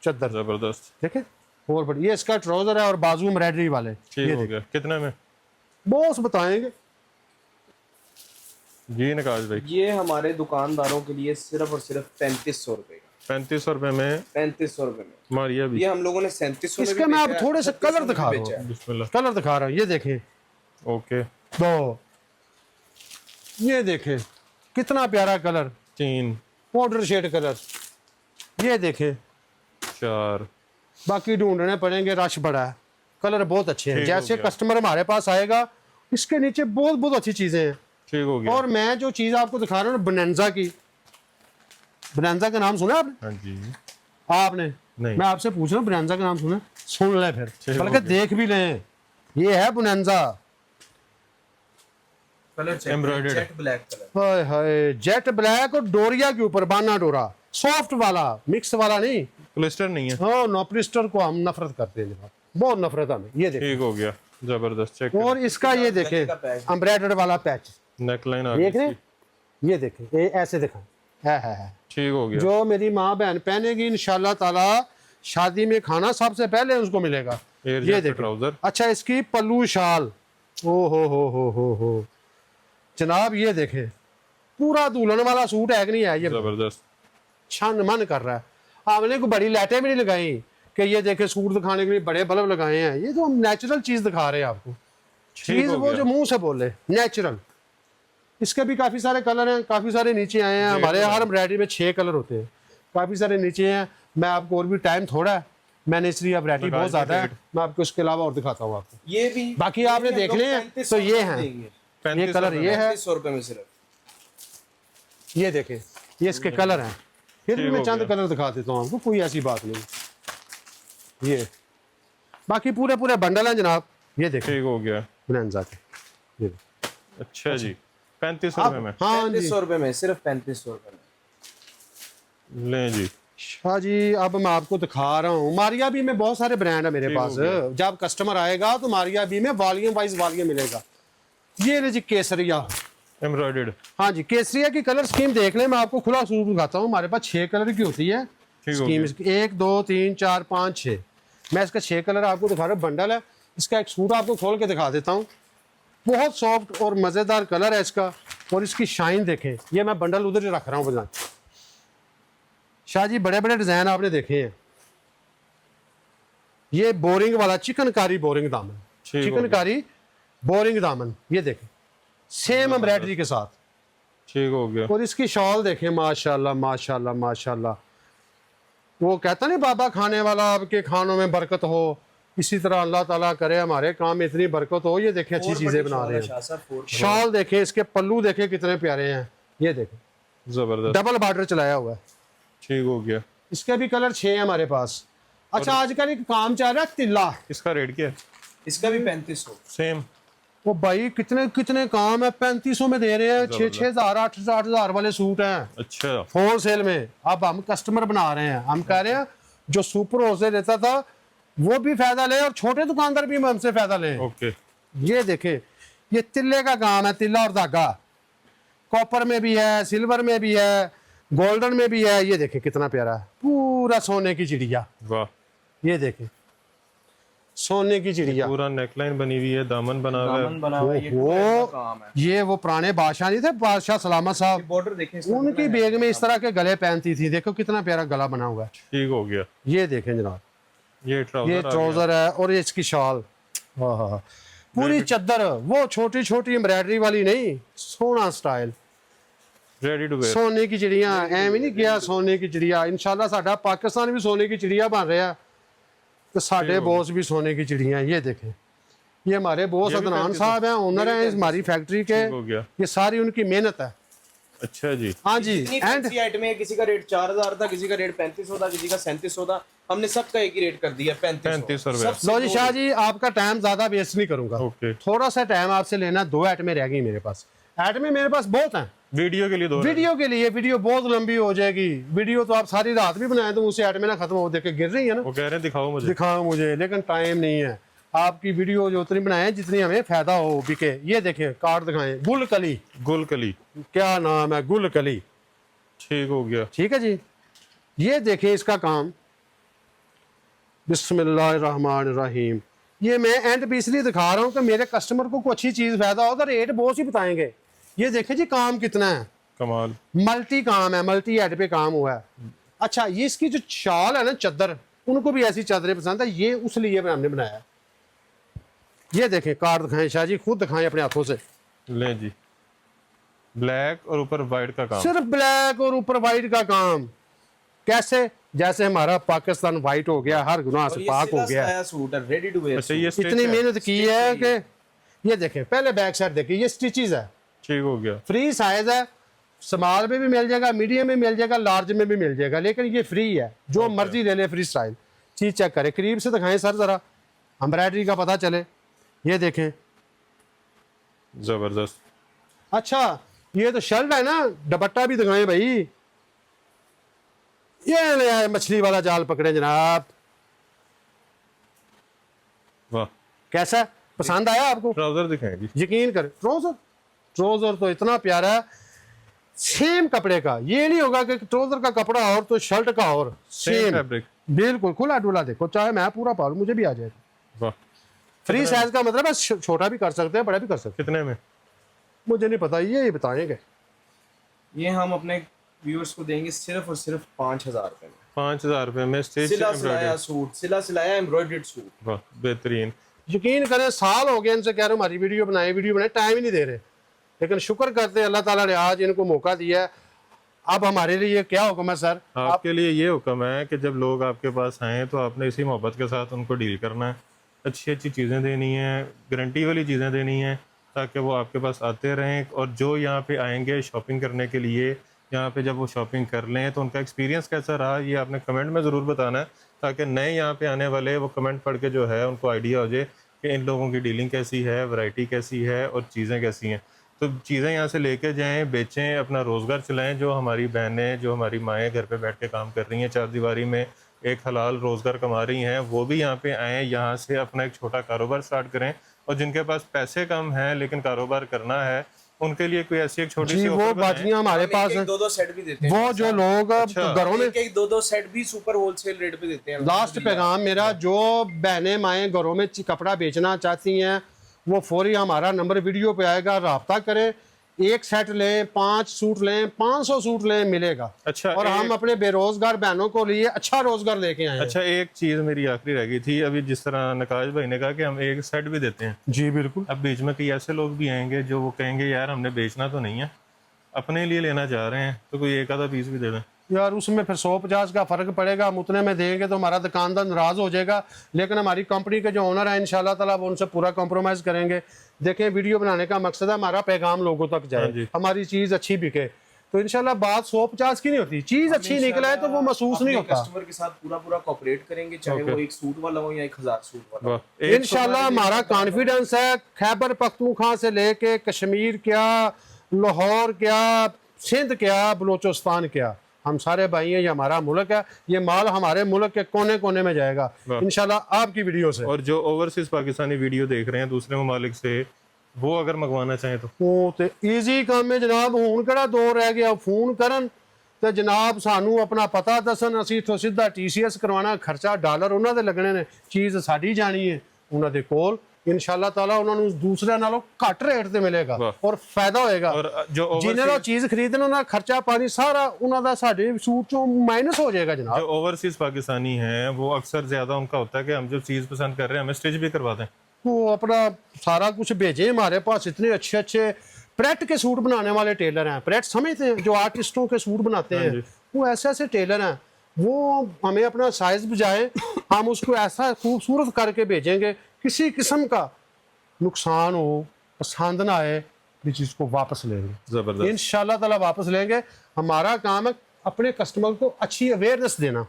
चद्दर। जबरदस्त। देखें और बड़ी, ये इसका ट्राउजर है और बाजू एम्ब्रॉयडरी वाले। ठीक हो गया। कितने में बॉस बताएंगे जी नकाश भाई? ये हमारे दुकानदारों के लिए सिर्फ और सिर्फ 3500 रुपए का। 3500 रुपए में 3500 रुपए में। मारिया भी। ये हम लोगों ने 3700 इसके मैं आप थोड़े से कलर दिखा रहा हूँ, बिस्मिल्लाह। कलर दिखा रहा हूँ। ये देखें, ओके। दो, ये देखें कितना प्यारा कलर, 3 पाउडर शेड कलर। ये देखें, 4 बाकी ढूंढने पड़ेंगे, रश बड़ा है। कलर बहुत अच्छे हैं। ठीक हो जैसे गया। कस्टमर हमारे पास आएगा, इसके नीचे बहुत बहुत अच्छी चीजें हैं। ठीक हो गया। और मैं जो चीज आपको दिखा रहा हूँ बनैंजा की, बनैंजा का नाम सुना आपने? हाँ जी। आपने नहीं। मैं आपसे पूछ रहा हूँ, बनैंजा का नाम सुना? सुन ले फिर, ठीक हो बल्कि गया। देख भी लें। ये है बनैंजा, colour Embroidered। Jet black colour. हाय हाय, जेट ब्लैक और डोरिया के ऊपर बाना डोरा, सॉफ्ट वाला, मिक्स वाला नहीं। क्लिस्टर नहीं है। हाँ, नॉपलिस्टर को हम नफरत करते हैं, बहुत नफरत हमें। ये देखें, ठीक हो गया। जबरदस्त। चेक और इसका ये देखें का पैच। एम्ब्रॉयडर्ड वाला पैच नेकलाइन आ देख गई रहे इसकी। हैं? ये देखें, ये ऐसे दिखाएं, है। ठीक हो गया। जो मेरी माँ बहन पहनेगी इंशाल्लाह ताला, शादी में खाना सबसे पहले उसको मिलेगा। एयर ये जैकेट देखें। ट्राउजर। अच्छा, इसकी पल्लू शाल, ओ हो जनाब, ये देखें पूरा दुल्हन वाला सूट है कि नहीं है? ये जबरदस्त। छन मन कर रहा है। हमने कोई बड़ी लाइटें भी नहीं लगाई कि ये देखे सूट दिखाने के लिए बड़े बल्ब लगाए हैं। ये तो हम नेचुरल चीज दिखा रहे हैं आपको, चीज हो वो गया। जो मुंह से बोले, नेचुरल। इसके भी काफी सारे कलर हैं, काफी सारे नीचे आए हैं। हमारे हर वैरायटी में 6 कलर होते हैं, काफी सारे नीचे हैं। मैं आपको, और भी टाइम थोड़ा है, मैंने इसलिए वैरायटी बहुत ज्यादा है, मैं आपको इसके अलावा और दिखाता हूँ आपको। ये भी बाकी आपने देख लिए हैं, तो ये हैं। ये कलर ये है, 3500 रुपए में सिर्फ। ये देखें, ये इसके कलर हैं। फिर भी ठीक मैं हो चंद गया। कलर दिखा देता हूँ आपको, कोई ऐसी बात नहीं। ये बाकी पूरे बंडल हैं जनाब। ये देखें ठीक हो गया। बनैंजा के, ये देखें। अच्छा जी। 3500 रुपए में हाँ जी 3500 रुपए में, सिर्फ 3500 रुपए में। लें जी। शाह जी, अब मैं आपको दिखा रहा हूँ। मारिया बी में बहुत सारे ब्रांड है मेरे ठीक हो पास। गया। जब कस्टमर आएगा तो मारिया बी में वॉल्यूम वाइज वॉल्यूम मिलेगा। ये ले जी केसरिया, एम्ब्रॉयडर्ड। हाँ जी, केसरिया की कलर स्कीम देख लें। मैं आपको खुला सूट दिखाता हूँ। हमारे पास 6 कलर की होती है ठीक हो स्कीम। गया। इसकी 1 2 3 4 5 6, मैं इसका 6 कलर आपको दिखा रहा हूँ। बंडल है इसका, एक सूट आपको खोल के दिखा देता हूँ। बहुत सॉफ्ट और मज़ेदार कलर है इसका। और इसकी शाइन देखें, ये मैं बंडल उधर ही रख रहा हूँ बना। शाह जी बड़े बड़े डिज़ाइन आपने देखे हैं। ये बोरिंग वाला चिकनकारी बोरिंग दामन, ठीक हो चिकनकारी बोरिंग दामन, ये देखें सेम एम्ब्रॉयडरी के साथ। ठीक हो गया। और इसकी शॉल देखें, माशाल्लाह माशाल्लाह माशाल्लाह। वो कहता नहीं बाबा खाने वाला आपके खानों में बरकत हो, इसी तरह अल्लाह ताला करे हमारे काम में इतनी बरकत हो। ये देखें अच्छी चीज़ें बना रहे हैं। शॉल देखें, इसके पल्लू देखें कितने प्यारे हैं, ये देखें जबरदस्त, डबल बॉर्डर चलाया हुआ है। ठीक हो गया। इसके भी कलर 6 हैं हमारे पास। अच्छा आजकल एक काम चल रहा है तिल्ला, इसका रेट क्या है? इसका भी 3500 सेम। वो भाई कितने कितने काम है, 3500 में दे रहे हैं। 6-6 हज़ार 8-8 हज़ार वाले सूट हैं अच्छा, होल सेल में। अब हम कस्टमर बना रहे हैं, हम कह रहे हैं जो सुपर होलसेल लेता था वो भी फायदा ले और छोटे दुकानदार भी हमसे फायदा लें। ओके, ये देखें, ये तिल्ले का काम है, तिल्ला और धागा। कॉपर में भी है, सिल्वर में भी है, गोल्डन में भी है। ये देखें कितना प्यारा है, पूरा सोने की चिड़िया। वाह, ये देखें सोने की चिड़िया, पूरा नेकलाइन बनी हुई है, दामन बना हुआ है। दामन बना हुआ है, ये वो टूर का काम है। ये वो पुराने बादशाह नहीं थे, बादशाह सलामत साहब, बॉर्डर देखें इसका उनकी कितना है। बेग में इस तरह के गले पहनती थी। देखो कितना प्यारा गला बना हुआ है। ठीक हो गया। ये देखें जनाब, ये ये ट्राउजर आ गया। ट्राउजर है और ये इसकी शॉल। हाँ, पूरी चद्दर, वो छोटी छोटी एम्ब्रॉयडरी वाली नहीं, सोना स्टाइल, रेडी टू वेयर। सोने की चिड़िया। एम ही नहीं किया सोने की चिड़िया। इंशाल्लाह साडा पाकिस्तान भी सोने की चिड़िया बन रहा है, तो साडे बॉस भी सोने की चिड़िया हैं। ये देखें, ये हमारे बॉस ये भी अदनान 3500 साहब हैं, ओनर हैं इस हमारी फैक्ट्री के। ठीक हो गया। ये सारी उनकी मेहनत है। अच्छा जी, हाँ जी। इतनी एंड फैंसी आइटम है, किसी का रेट 4000 था, किसी का रेट 3500 था, किसी का 3700 था। हमने सबका एक ही रेट कर दिया 3500 रुपए। सबसे लो जी दो शाह जी, आपका टाइम ज्यादा वेस्ट नहीं करूंगा। ओके, थोड़ा सा टाइम आपसे लेना। 2 आइटमें रह गई मेरे पास। आइटमें मेरे पास बहुत हैं। वीडियो के लिए दो। वीडियो के लिए वीडियो बहुत लंबी हो जाएगी। वीडियो तो आप सारी रात भी बनाए तो उसे आइटमें ना खत्म हो, देख के गिर रही है ना, वो कह रहे हैं दिखाओ मुझे। दिखाओ मुझे, लेकिन टाइम नहीं है। आपकी वीडियो जो उतनी बनाए जितनी हमें फायदा हो बिके। ये देखें कार्ड दिखाएं, गुल कली, गुल कली, क्या नाम है, गुल कली। ठीक हो गया। ठीक है जी। ये देखें इसका काम, बिस्मिल्लाहिर्रहमानिर्रहीम। ये मैं एंड पे इसलिए दिखा रहा हूँ कि मेरे कस्टमर को कोई अच्छी चीज़ फायदा हो तो रेट बहुत ही बताएंगे। ये देखें जी काम कितना है, कमाल। मल्टी काम है, मल्टी हेड पे काम हुआ है। अच्छा, ये इसकी जो शाल है ना चद्दर, उनको भी ऐसी चादरें पसंद है, ये उस लिए हमने बनाया है। ये देखें कार्ड दिखाएं शाह जी, खुद दिखाएं अपने हाथों से। ले जी, ब्लैक और ऊपर वाइट का काम। सिर्फ ब्लैक और ऊपर वाइट का काम। कैसे? जैसे हमारा पाकिस्तान वाइट हो गया, हर गुनाह और से ये पाक हो सिला गया। सिलाया सूट है, रेडी टू वेयर। अच्छा, ये stitch इतनी है? मेहनत की है कि ये देखें, पहले बैक साइड देखिए, ये स्टिचेस है, ठीक हो गया। फ्री साइज है। स्मॉल में भी मिल जाएगा, मीडियम में मिल जाएगा, लार्ज में भी मिल जाएगा, लेकिन ये फ्री है। जो मर्जी ले ले, फ्री स्टाइल। चीज चेक करें, करीब से दिखाएं सर जरा, एम्ब्रॉयडरी का पता चले। ये देखें, जबरदस्त। अच्छा ये तो शर्ट है ना, दुपट्टा भी दिखाएं भाई। ये ले आए मछली वाला जाल पकड़े जनाब। वाह, कैसा, पसंद आया आपको? ट्राउजर दिखाएंगे। यकीन कर, ट्राउजर, ट्राउजर तो इतना प्यारा है, सेम कपड़े का। ये नहीं होगा कि ट्राउजर का कपड़ा और तो शर्ट का और सेम फैब्रिक। बिल्कुल खुला डुला। देखो चाहे मैं पूरा पालू मुझे भी आ जाएगा। वाह, फ्री साइज का मतलब है छोटा भी कर सकते हैं, बड़ा भी कर सकते कितने में? हैं। मुझे नहीं पता, ये बताएंगे। ये हम अपने व्यूअर्स को देंगे सिर्फ और सिर्फ 5000 रुपए में। 5000 रुपए में स्टिच सिला सिलाया एम्ब्रॉयडरी। सूट, सिला सिलाया एम्ब्रॉयडर्ड सूट। वाह, बेहतरीन। यकीन करें, साल हो गए इनसे कह रहे हमारी वीडियो बनाए, टाइम ही नहीं दे रहे। लेकिन शुक्र करते हैं अल्लाह ताला ने आज इनको मौका दिया है। अब हमारे लिए क्या हुक्म है सर? आपके लिए ये हुक्म है कि जब लोग आपके पास आएँ तो आपने इसी मोहब्बत के साथ उनको डील करना है। अच्छी अच्छी चीज़ें देनी है, गारंटी वाली चीज़ें देनी है, ताकि वो आपके पास आते रहें। और जो यहाँ पे आएंगे शॉपिंग करने के लिए, यहाँ पे जब वो शॉपिंग कर लें तो उनका एक्सपीरियंस कैसा रहा, ये आपने कमेंट में ज़रूर बताना है, ताकि नए यहाँ पे आने वाले वो कमेंट पढ़ के जो है उनको आइडिया हो जाए कि इन लोगों की डीलिंग कैसी है, वैरायटी कैसी है और चीज़ें कैसी हैं। तो चीज़ें यहाँ से लेके जाएं, बेचें, अपना रोज़गार चलाएं। जो हमारी बहनें, जो हमारी माएँ घर पे बैठ के काम कर रही हैं, चार दीवारी में एक हलाल रोज़गार कमा रही हैं, वो भी यहाँ पे आएँ, यहाँ से अपना एक छोटा कारोबार स्टार्ट करें। और जिनके पास पैसे कम हैं लेकिन कारोबार करना है, उनके लिए कोई ऐसी एक छोटी सी वो ऑफर बनाएं। बाजियां हमारे पास हैं। 2-2 सेट भी देते हैं। वो जो लोग घरों में, एक 2-2 सेट भी सुपर होलसेल रेट पे देते हैं। लास्ट पैगाम मेरा, जो बहनें माएँ घरों में कपड़ा बेचना चाहती हैं वो फौरी हमारा नंबर वीडियो पे आएगा, रब्ता करें, एक सेट लें, 5 सूट लें, 500 सूट लें, मिलेगा। अच्छा, और हम अपने बेरोजगार बहनों को लिए अच्छा रोजगार लेके आए हैं। अच्छा, एक चीज मेरी आखिरी रह गई थी अभी, जिस तरह नकाश भाई ने कहा कि हम एक सेट भी देते हैं, जी बिल्कुल। अब बीच में कई ऐसे लोग भी आएंगे जो वो कहेंगे यार हमने बेचना तो नहीं है, अपने लिए लेना चाह रहे हैं, तो कोई एक आधा पीस भी दे दें। यार उसमें फिर 150 का फर्क पड़ेगा, हम उतने में देंगे तो हमारा दुकानदार नाराज हो जाएगा, लेकिन हमारी कंपनी के जो ओनर है इंशाल्लाह ताला वो उनसे पूरा कॉम्प्रोमाइज़ करेंगे। देखें, वीडियो बनाने का मकसद है हमारा पैगाम लोगों तक जाए, हमारी चीज़ अच्छी बिके, तो इंशाल्लाह बात 150 की नहीं होती, चीज़ अच्छी निकला है तो वो महसूस नहीं होता। कस्टमर के साथ पूरा कोऑपरेट करेंगे, चाहे वो एक सूट वाला हो या 1000 सूट वाला हो। इंशाल्लाह हमारा कॉन्फिडेंस है, खैबर पख्तूनख्वा से लेके कश्मीर क्या, लाहौर क्या, सिंध क्या, बलूचिस्तान क्या, हम सारे भाई हैं, ये हमारा मुल्क है, ये माल हमारे मुल्क के कोने कोने में जाएगा इंशाल्लाह आपकी वीडियो से। और जो ओवरसीज पाकिस्तानी वीडियो देख रहे हैं दूसरे ममालिक से, वो अगर मंगवाना चाहें तो ईजी काम है जनाब, हुण किहड़ा दौर रह गया, फोन करन ते जनाब सानू अपना पता दसन, असीं इत्थों सीधा TCS करवाना, खर्चा डॉलर उन्हां दे लगने ने, चीज़ साडी जानी है उन्हां दे कोल, इंशाल्लाह ताला उन्हां नूं दूसरे नालों घट रेट ते मिलेगा और फायदा होएगा। और जो जिन्हें चीज़ खरीदने उन्हां खर्चा पानी सारा उन्हां दा साडे सूट चों माइनस हो जाएगा जनाब। जो ओवरसीज पाकिस्तानी हैं वो अक्सर ज्यादा उनका होता है कि हम जो चीज़ पसंद कर रहे हैं हमें स्टिच भी करवा दें, वो अपना सारा कुछ भेजे, हमारे पास इतने अच्छे अच्छे प्रेट के सूट बनाने वाले टेलर हैं, प्रेट समझते हैं जो आर्टिस्टों के सूट बनाते हैं, वो ऐसे ऐसे टेलर हैं, वो हमें अपना साइज बजाए, हम उसको ऐसा खूबसूरत करके भेजेंगे, किसी किस्म का नुकसान हो, पसंद ना आए, भी चीज़ को वापस लेंगे जबरदस्त इंशाल्लाह ताला, वापस लेंगे। हमारा काम है अपने कस्टमर को अच्छी अवेयरनेस देना।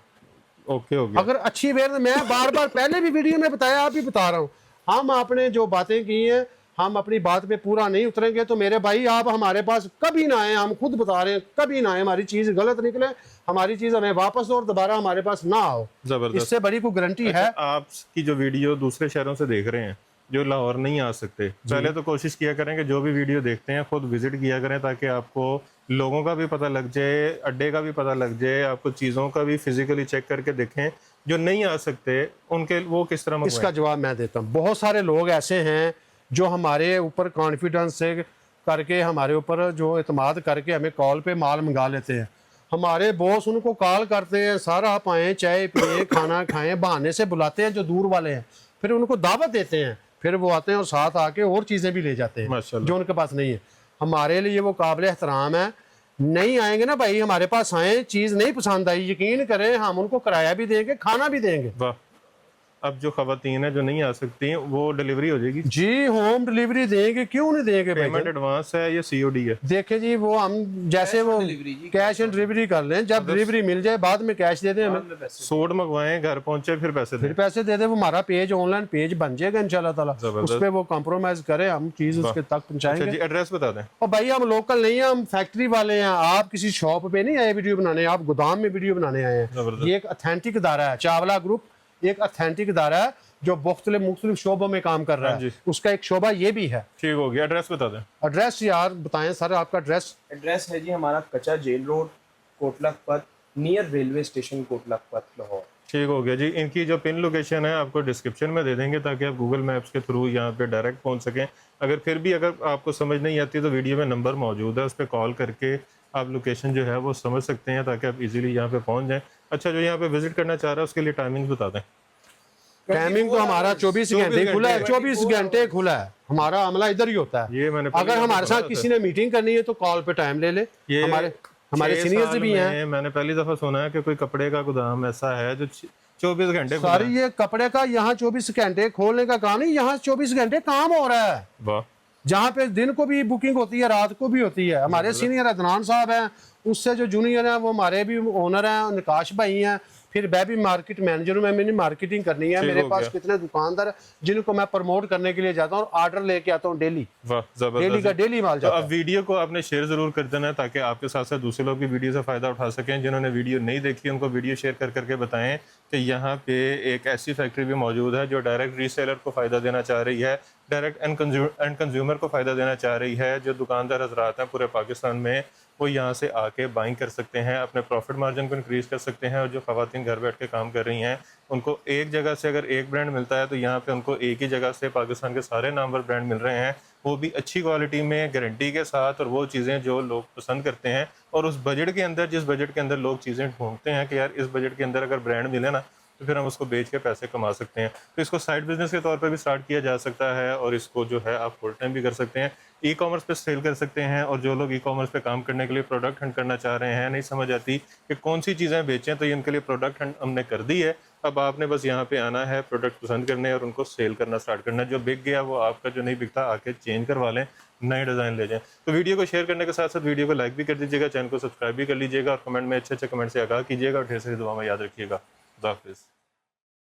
ओके हो गया। अगर अच्छी अवेयरनेस, मैं बार बार पहले भी वीडियो में बताया, आप भी बता रहा हूँ, हम आपने जो बातें की हैं, हम अपनी बात पे पूरा नहीं उतरेंगे तो मेरे भाई आप हमारे पास कभी ना आए, हम खुद बता रहे हैं, कभी ना आए, हमारी चीज़ गलत निकले, हमारी चीज़ हमें वापस दो और दोबारा हमारे पास ना आओ, जबरदस्त। इससे बड़ी कोई गारंटी है। आपकी जो वीडियो दूसरे शहरों से देख रहे हैं जो लाहौर नहीं आ सकते, पहले तो कोशिश किया करें कि जो भी वीडियो देखते हैं खुद विजिट किया करें, ताकि आपको लोगों का भी पता लग जाए, अड्डे का भी पता लग जाए, आपको चीज़ों का भी फिजिकली चेक करके देखें। जो नहीं आ सकते उनके वो किस तरह मंगवाएं? इसका जवाब मैं देता हूँ। बहुत सारे लोग ऐसे हैं जो हमारे ऊपर कॉन्फिडेंस से करके, हमारे ऊपर जो एतमाद करके हमें कॉल पे माल मंगा लेते हैं, हमारे बॉस उनको कॉल करते हैं, सारा आप आएँ, चाय पिए, खाना खाएं, बहाने से बुलाते हैं जो दूर वाले हैं, फिर उनको दावत देते हैं, फिर वो आते हैं और साथ आके और चीज़ें भी ले जाते हैं जो उनके पास नहीं है। हमारे लिए वो काबिल एहतराम है। नहीं आएंगे ना भाई, हमारे पास आए, चीज़ नहीं पसंद आई, यकीन करें हम उनको किराया भी देंगे, खाना भी देंगे। वाह। अब जो खवातीन है जो नहीं आ सकती वो डिलीवरी हो जाएगी जी, होम डिलीवरी देंगे, क्यों नहीं देंगे भाई? पेमेंट एडवांस है या COD है? देखे जी, वो हम जैसे वो कैश एंड डिलीवरी कर लें, जब डिलीवरी मिल जाए बाद में कैश दे दें हमें, सूट मंगवाएं, घर पहुंचे, फिर पैसे दें, फिर पैसे दे दे, वो हमारा पेज ऑनलाइन पेज बन जाएगा इंशाल्लाह ताला, उस पर वो कॉम्प्रोमाइज करे, हम चीज़ उसके तक पहुंचाएंगे। जी, एड्रेस बता दें। और भाई हम लोकल नहीं है, हम फैक्ट्री वाले हैं, आप किसी शॉप पे नहीं आए वीडियो बनाने, आप गोदाम में वीडियो बनाने आए हैं। ये एक ऑथेंटिक इदारा है, चावला ग्रुप एक ऑथेंटिक इदारा है जो मुख्तलिफ शोबों में काम कर रहा है, उसका एक शोबा ये भी है। ठीक हो गया, एड्रेस बता दें। एड्रेस यार बताएं सर, आपका एड्रेस है जी हमारा कच्चा jail road, Kot Lakhpat, near railway station Kot Lakhpat, Lahore. ठीक हो गया जी। इनकी जो पिन लोकेशन है आपको डिस्क्रिप्शन में दे देंगे ताकि आप गूगल मैप्स के थ्रू यहाँ पे डायरेक्ट पहुँच सकें। अगर फिर भी अगर आपको समझ नहीं आती तो वीडियो में नंबर मौजूद है, उस पर कॉल करके आप लोकेशन जो है वो समझ सकते हैं ताकि आप इजीली यहाँ पे पहुँच जाएं। अच्छा, जो यहाँ पे विजिट करना चाह रहा है उसके लिए टाइमिंग बता दें। टाइमिंग तो हमारा 24 घंटे खुला है, 24 घंटे खुला है, हमारा अमला इधर ही होता है। ये मैंने अगर हमारे साथ किसी ने मीटिंग करनी है तो कॉल पे टाइम ले ले, हमारे सीनियर्स भी हैं। मैंने पहली दफा सुना है कि कोई कपड़े का गोदाम ऐसा है जो 24 घंटे सारी ये कपड़े का यहाँ 24 घंटे खोलने का काम नहीं, यहाँ 24 घंटे काम हो रहा है। वाह। जहाँ पे दिन को भी बुकिंग होती है, रात को भी होती है। हमारे सीनियर अदनान साहब हैं, उससे जो जूनियर हैं वो हमारे भी ओनर हैं, निकाश भाई हैं, फिर मैं भी मार्केट मैनेजर हूँ, मैंने मार्केटिंग करनी है। मेरे पास कितने दुकानदार जिनको मैं प्रमोट करने के लिए जाता हूँ, ऑर्डर लेके आता हूँ डेली। डेली का डेली माल जाता है। अब वीडियो को आपने शेयर जरूर कर देना ताकि आपके साथ साथ दूसरे लोग भी वीडियो से फायदा उठा सकें। जिन्होंने वीडियो नहीं देखी उनको वीडियो शेयर कर करके बताएं कि यहाँ पे एक ऐसी फैक्ट्री भी मौजूद है जो डायरेक्ट रीसेलर को फायदा देना चाह रही है, डायरेक्ट एंड कंज्यूमर को फायदा देना चाह रही है। जो दुकानदार हजरात हैं पूरे पाकिस्तान में वो यहाँ से आके बाइंग कर सकते हैं, अपने प्रॉफिट मार्जिन को इंक्रीज़ कर सकते हैं। और जो ख़वातीन घर बैठ के काम कर रही हैं उनको एक जगह से अगर एक ब्रांड मिलता है तो यहाँ पे उनको एक ही जगह से पाकिस्तान के सारे नामवर ब्रांड मिल रहे हैं, वो भी अच्छी क्वालिटी में, गारंटी के साथ, और वो चीज़ें जो लोग पसंद करते हैं। और उस बजट के अंदर, जिस बजट के अंदर लोग चीज़ें ढूंढते हैं कि यार इस बजट के अंदर अगर ब्रांड मिले ना तो फिर हम उसको बेच के पैसे कमा सकते हैं। तो इसको साइड बिजनेस के तौर पे भी स्टार्ट किया जा सकता है और इसको जो है आप फुल टाइम भी कर सकते हैं। ई कॉमर्स पे सेल कर सकते हैं। और जो लोग ई कॉमर्स पे काम करने के लिए प्रोडक्ट हंट करना चाह रहे हैं, नहीं समझ आती कि कौन सी चीज़ें बेचें, तो ये इनके लिए प्रोडक्ट हंट हमने कर दी है। अब आपने बस यहाँ पे आना है, प्रोडक्ट पसंद करने और उनको सेल करना स्टार्ट करना है। जो बिक गया वो आपका, जो नहीं बिकता आके चेंज करवा लें, नए डिज़ाइन ले जाएं। तो वीडियो को शेयर करने के साथ साथ वीडियो को लाइक भी कर दीजिएगा, चैनल को सब्सक्राइब भी कर लीजिएगा और कमेंट में अच्छे अच्छे कमेंट से आगाह कीजिएगा और ढेर सारी दुआ में याद रखिएगा। खुदा हाफिज़।